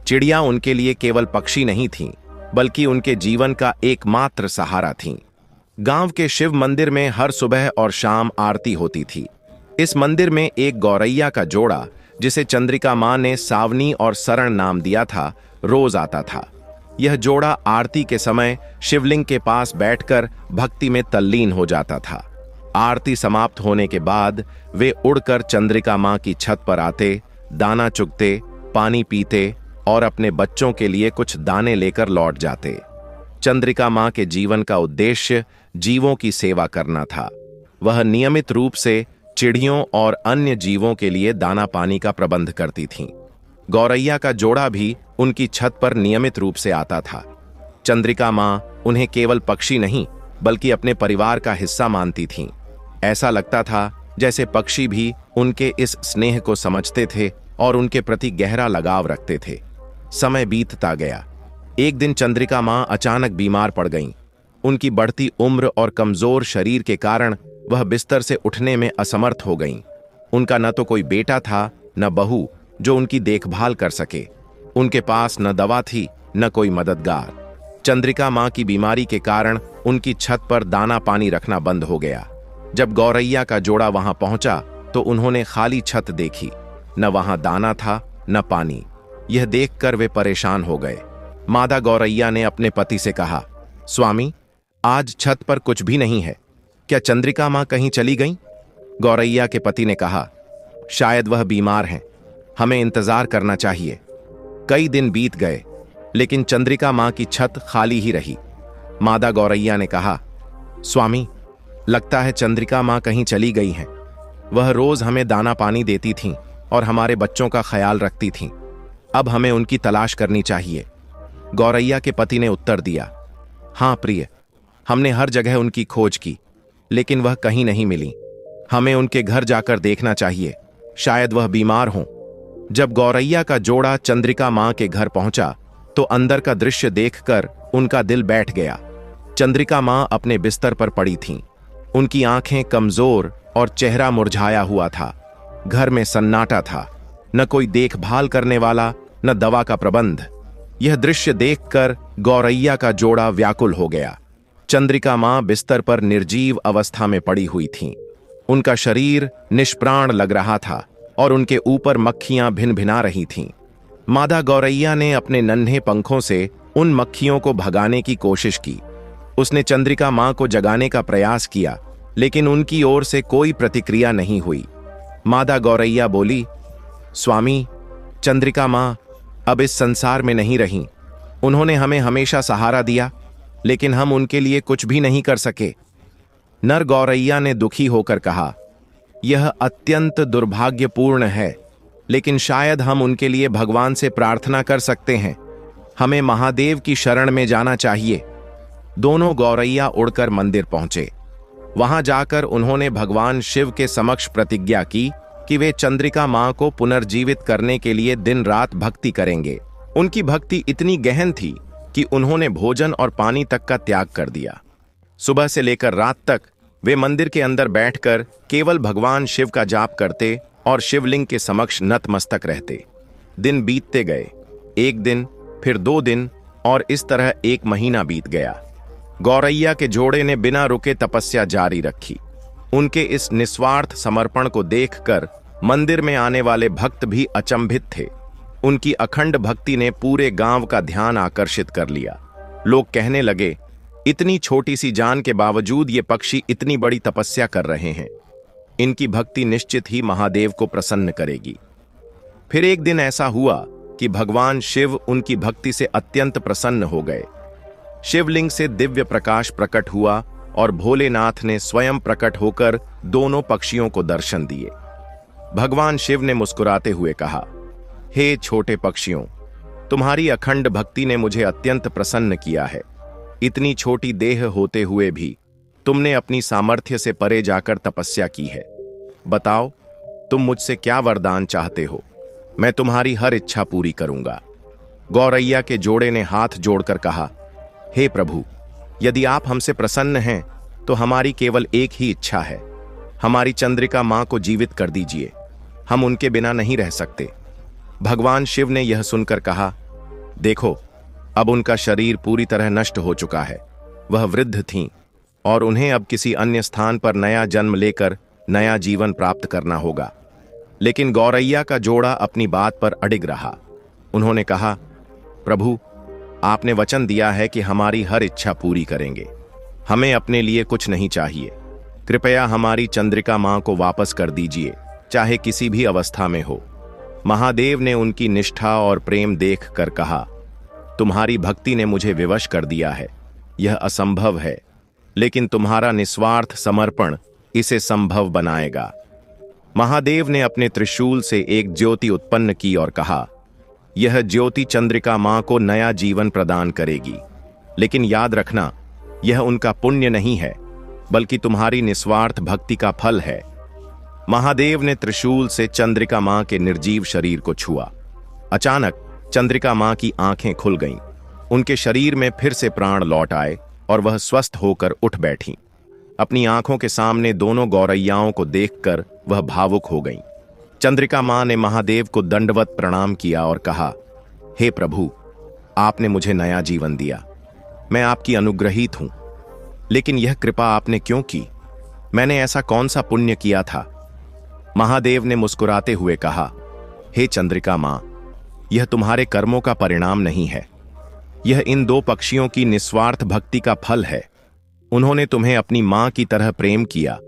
Speaker 1: चिड़िया उनके लिए केवल पक्षी नहीं थीं, बल्कि उनके जीवन का एकमात्र सहारा थीं। गांव के शिव मंदिर में हर सुबह और शाम आरती होती थी। इस मंदिर में एक गौरैया का जोड़ा, जिसे चंद्रिका माँ ने सावनी और सरण नाम दिया था, रोज आता था। यह जोड़ा आरती के समय शिवलिंग के पास बैठकर भक्ति में तल्लीन हो जाता था। आरती समाप्त होने के बाद वे उड़कर चंद्रिका माँ की छत पर आते, दाना चुगते, पानी पीते और अपने बच्चों के लिए कुछ दाने लेकर लौट जाते। चंद्रिका माँ के जीवन का उद्देश्य जीवों की सेवा करना था। वह नियमित रूप से चिड़ियों और अन्य जीवों के लिए दाना पानी का प्रबंध करती थीं। गौरैया का जोड़ा भी उनकी छत पर नियमित रूप से आता था। चंद्रिका माँ उन्हें केवल पक्षी नहीं, बल्कि अपने परिवार का हिस्सा मानती थीं। ऐसा लगता था जैसे पक्षी भी उनके इस स्नेह को समझते थे और उनके प्रति गहरा लगाव रखते थे। समय बीतता गया। एक दिन चंद्रिका माँ अचानक बीमार पड़ गईं। उनकी बढ़ती उम्र और कमजोर शरीर के कारण वह बिस्तर से उठने में असमर्थ हो गईं। उनका न तो कोई बेटा था, न बहू जो उनकी देखभाल कर सके। उनके पास न दवा थी, न कोई मददगार। चंद्रिका माँ की बीमारी के कारण उनकी छत पर दाना पानी रखना बंद हो गया। जब गौरैया का जोड़ा वहां पहुंचा तो उन्होंने खाली छत देखी। न वहां दाना था, न पानी। यह देखकर वे परेशान हो गए। मादा गौरैया ने अपने पति से कहा, स्वामी, आज छत पर कुछ भी नहीं है। क्या चंद्रिका माँ कहीं चली गईं? गौरैया के पति ने कहा, शायद वह बीमार हैं, हमें इंतजार करना चाहिए। कई दिन बीत गए, लेकिन चंद्रिका माँ की छत खाली ही रही। मादा गौरैया ने कहा, स्वामी, लगता है चंद्रिका माँ कहीं चली गई हैं। वह रोज हमें दाना पानी देती थीं और हमारे बच्चों का ख्याल रखती थीं। अब हमें उनकी तलाश करनी चाहिए। गौरैया के पति ने उत्तर दिया, हाँ प्रिय, हमने हर जगह उनकी खोज की, लेकिन वह कहीं नहीं मिली। हमें उनके घर जाकर देखना चाहिए, शायद वह बीमार हों। जब गौरैया का जोड़ा चंद्रिका माँ के घर पहुंचा तो अंदर का दृश्य देखकर उनका दिल बैठ गया। चंद्रिका माँ अपने बिस्तर पर पड़ी थीं। उनकी आंखें कमजोर और चेहरा मुरझाया हुआ था। घर में सन्नाटा था, न कोई देखभाल करने वाला, न दवा का प्रबंध। यह दृश्य देखकर गौरैया का जोड़ा व्याकुल हो गया। चंद्रिका मां बिस्तर पर निर्जीव अवस्था में पड़ी हुई थीं। उनका शरीर निष्प्राण लग रहा था और उनके ऊपर मक्खियां भिन भिना रही थीं। मादा गौरैया ने अपने नन्हे पंखों से उन मक्खियों को भगाने की कोशिश की। उसने चंद्रिका मां को जगाने का प्रयास किया, लेकिन उनकी ओर से कोई प्रतिक्रिया नहीं हुई। मादा गौरैया बोली, स्वामी, चंद्रिका मां अब इस संसार में नहीं रहीं। उन्होंने हमें हमेशा सहारा दिया, लेकिन हम उनके लिए कुछ भी नहीं कर सके। नर गौरैया ने दुखी होकर कहा, यह अत्यंत दुर्भाग्यपूर्ण है, लेकिन शायद हम उनके लिए भगवान से प्रार्थना कर सकते हैं। हमें महादेव की शरण में जाना चाहिए। दोनों गौरैया उड़कर मंदिर पहुंचे। वहां जाकर उन्होंने भगवान शिव के समक्ष प्रतिज्ञा की कि वे चंद्रिका मां को पुनर्जीवित करने के लिए दिन रात भक्ति करेंगे। उनकी भक्ति इतनी गहन थी कि उन्होंने भोजन और पानी तक का त्याग कर दिया। सुबह से लेकर रात तक वे मंदिर के अंदर बैठकर केवल भगवान शिव का जाप करते और शिवलिंग के समक्ष नतमस्तक रहते। दिन बीतते गए। एक दिन, फिर 2 दिन, और इस तरह 1 महीना बीत गया। गौरैया के जोड़े ने बिना रुके तपस्या जारी रखी। उनके इस निस्वार्थ समर्पण को देखकर मंदिर में आने वाले भक्त भी अचंभित थे। उनकी अखंड भक्ति ने पूरे गांव का ध्यान आकर्षित कर लिया। लोग कहने लगे, इतनी छोटी सी जान के बावजूद ये पक्षी इतनी बड़ी तपस्या कर रहे हैं। इनकी भक्ति निश्चित ही महादेव को प्रसन्न करेगी। फिर एक दिन ऐसा हुआ कि भगवान शिव उनकी भक्ति से अत्यंत प्रसन्न हो गए। शिवलिंग से दिव्य प्रकाश प्रकट हुआ और भोलेनाथ ने स्वयं प्रकट होकर दोनों पक्षियों को दर्शन दिए। भगवान शिव ने मुस्कुराते हुए कहा, हे छोटे पक्षियों, तुम्हारी अखंड भक्ति ने मुझे अत्यंत प्रसन्न किया है। इतनी छोटी देह होते हुए भी तुमने अपनी सामर्थ्य से परे जाकर तपस्या की है। बताओ, तुम मुझसे क्या वरदान चाहते हो? मैं तुम्हारी हर इच्छा पूरी करूंगा। गौरैया के जोड़े ने हाथ जोड़कर कहा, हे प्रभु, यदि आप हमसे प्रसन्न हैं तो हमारी केवल एक ही इच्छा है। हमारी चंद्रिका मां को जीवित कर दीजिए। हम उनके बिना नहीं रह सकते। भगवान शिव ने यह सुनकर कहा, देखो, अब उनका शरीर पूरी तरह नष्ट हो चुका है। वह वृद्ध थीं और उन्हें अब किसी अन्य स्थान पर नया जन्म लेकर नया जीवन प्राप्त करना होगा। लेकिन गौरैया का जोड़ा अपनी बात पर अडिग रहा। उन्होंने कहा, प्रभु, आपने वचन दिया है कि हमारी हर इच्छा पूरी करेंगे। हमें अपने लिए कुछ नहीं चाहिए। कृपया हमारी चंद्रिका मां को वापस कर दीजिए, चाहे किसी भी अवस्था में हो। महादेव ने उनकी निष्ठा और प्रेम देखकर कहा, तुम्हारी भक्ति ने मुझे विवश कर दिया है। यह असंभव है, लेकिन तुम्हारा निस्वार्थ समर्पण इसे संभव बनाएगा। महादेव ने अपने त्रिशूल से एक ज्योति उत्पन्न की और कहा, यह ज्योति चंद्रिका मां को नया जीवन प्रदान करेगी। लेकिन याद रखना, यह उनका पुण्य नहीं है, बल्कि तुम्हारी निस्वार्थ भक्ति का फल है। महादेव ने त्रिशूल से चंद्रिका मां के निर्जीव शरीर को छुआ। अचानक चंद्रिका मां की आंखें खुल गईं। उनके शरीर में फिर से प्राण लौट आए और वह स्वस्थ होकर उठ बैठीं। अपनी आंखों के सामने दोनों गौरैयाओं को देखकर वह भावुक हो गईं। चंद्रिका मां ने महादेव को दंडवत प्रणाम किया और कहा, हे प्रभु, आपने मुझे नया जीवन दिया। मैं आपकी अनुग्रहित हूं। लेकिन यह कृपा आपने क्यों की? मैंने ऐसा कौन सा पुण्य किया था? महादेव ने मुस्कुराते हुए कहा, हे चंद्रिका मां, यह तुम्हारे कर्मों का परिणाम नहीं है। यह इन 2 पक्षियों की निस्वार्थ भक्ति का फल है। उन्होंने तुम्हें अपनी मां की तरह प्रेम किया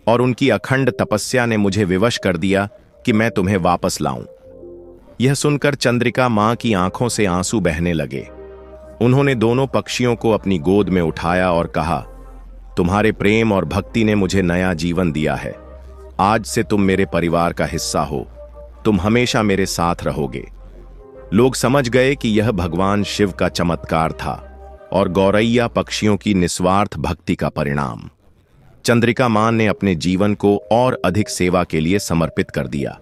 Speaker 1: और उनकी अखंड तपस्या ने मुझे विवश कर दिया कि मैं तुम्हें वापस लाऊं। यह सुनकर चंद्रिका मां की आंखों से आंसू बहने लगे। उन्होंने दोनों पक्षियों को अपनी गोद में उठाया और कहा, तुम्हारे प्रेम और भक्ति ने मुझे नया जीवन दिया है। आज से तुम मेरे परिवार का हिस्सा हो। तुम हमेशा मेरे साथ रहोगे। लोग समझ गए कि यह भगवान शिव का चमत्कार था और गौरैया पक्षियों की निस्वार्थ भक्ति का परिणाम। चंद्रिका मां ने अपने जीवन को और अधिक सेवा के लिए समर्पित कर दिया।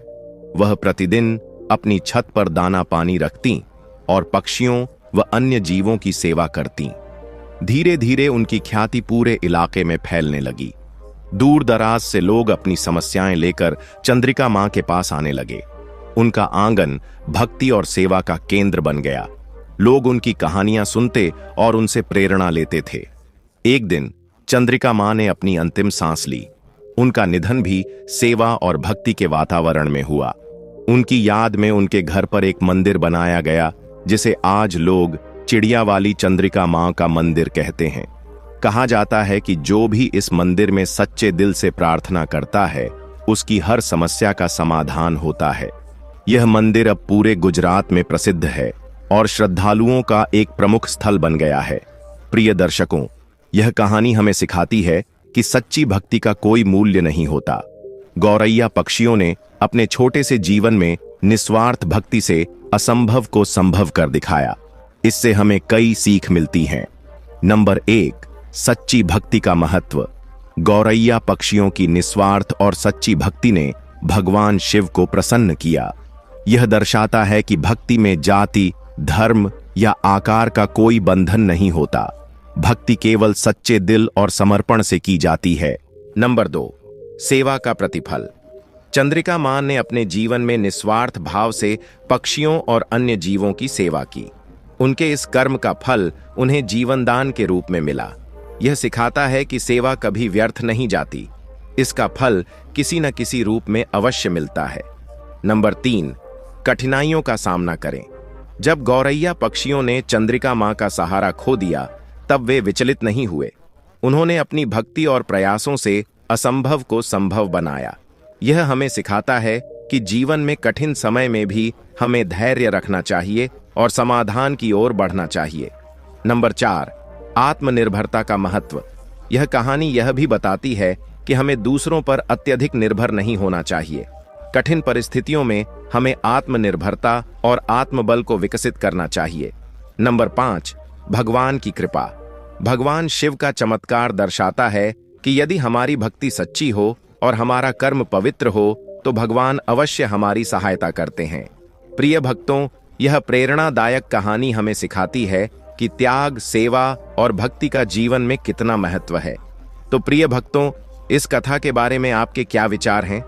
Speaker 1: वह प्रतिदिन अपनी छत पर दाना पानी रखती और पक्षियों व अन्य जीवों की सेवा करती। धीरे धीरे उनकी ख्याति पूरे इलाके में फैलने लगी। दूर दराज से लोग अपनी समस्याएं लेकर चंद्रिका मां के पास आने लगे। उनका आंगन भक्ति और सेवा का केंद्र बन गया। लोग उनकी कहानियां सुनते और उनसे प्रेरणा लेते थे। एक दिन चंद्रिका मां ने अपनी अंतिम सांस ली। उनका निधन भी सेवा और भक्ति के वातावरण में हुआ। उनकी याद में उनके घर पर एक मंदिर बनाया गया, जिसे आज लोग चिड़िया वाली चंद्रिका मां का मंदिर कहते हैं। कहा जाता है कि जो भी इस मंदिर में सच्चे दिल से प्रार्थना करता है, उसकी हर समस्या का समाधान होता है। यह मंदिर अब पूरे गुजरात में प्रसिद्ध है और श्रद्धालुओं का एक प्रमुख स्थल बन गया है। प्रिय दर्शकों, यह कहानी हमें सिखाती है कि सच्ची भक्ति का कोई मूल्य नहीं होता। गौरैया पक्षियों ने अपने छोटे से जीवन में निस्वार्थ भक्ति से असंभव को संभव कर दिखाया। इससे हमें कई सीख मिलती हैं। नंबर 1, सच्ची भक्ति का महत्व। गौरैया पक्षियों की निस्वार्थ और सच्ची भक्ति ने भगवान शिव को प्रसन्न किया। यह दर्शाता है कि भक्ति में जाति, धर्म या आकार का कोई बंधन नहीं होता। भक्ति केवल सच्चे दिल और समर्पण से की जाती है। नंबर 2, सेवा का प्रतिफल। चंद्रिका मां ने अपने जीवन में निस्वार्थ भाव से पक्षियों और अन्य जीवों की सेवा की। उनके इस कर्म का फल उन्हें जीवनदान के रूप में मिला। यह सिखाता है कि सेवा कभी व्यर्थ नहीं जाती। इसका फल किसी न किसी रूप में अवश्य मिलता है। नंबर 3, कठिनाइयों का सामना करें। जब गौरैया पक्षियों ने चंद्रिका मां का सहारा खो दिया, तब वे विचलित नहीं हुए। उन्होंने अपनी भक्ति और प्रयासों से असंभव को संभव बनाया। यह हमें सिखाता है कि जीवन में कठिन समय में भी हमें धैर्य रखना चाहिए और समाधान की ओर बढ़ना चाहिए। नंबर 4, आत्मनिर्भरता का महत्व। यह कहानी यह भी बताती है कि हमें दूसरों पर अत्यधिक निर्भर नहीं होना चाहिए। कठिन परिस्थितियों में हमें आत्मनिर्भरता और आत्मबल को विकसित करना चाहिए। नंबर 5, भगवान की कृपा। भगवान शिव का चमत्कार दर्शाता है कि यदि हमारी भक्ति सच्ची हो और हमारा कर्म पवित्र हो, तो भगवान अवश्य हमारी सहायता करते हैं। प्रिय भक्तों, यह प्रेरणादायक कहानी हमें सिखाती है कि त्याग, सेवा और भक्ति का जीवन में कितना महत्व है। तो प्रिय भक्तों, इस कथा के बारे में आपके क्या विचार हैं?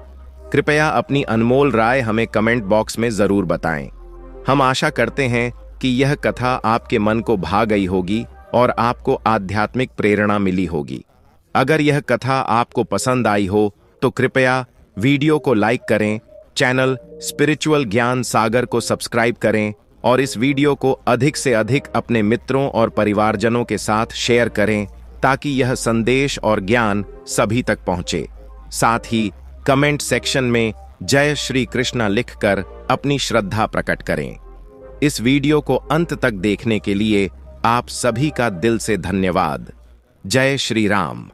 Speaker 1: कृपया अपनी अनमोल राय हमें कमेंट बॉक्स में जरूर बताएं। हम आशा करते हैं कि यह कथा आपके मन को भा गई होगी और आपको आध्यात्मिक प्रेरणा मिली होगी। अगर यह कथा आपको पसंद आई हो तो कृपया वीडियो को लाइक करें, चैनल स्पिरिचुअल ज्ञान सागर को सब्सक्राइब करें और इस वीडियो को अधिक से अधिक अपने मित्रों और परिवारजनों के साथ शेयर करें, ताकि यह संदेश और ज्ञान सभी तक पहुंचे। साथ ही कमेंट सेक्शन में जय श्री कृष्णा लिखकर अपनी श्रद्धा प्रकट करें। इस वीडियो को अंत तक देखने के लिए आप सभी का दिल से धन्यवाद। जय श्री राम।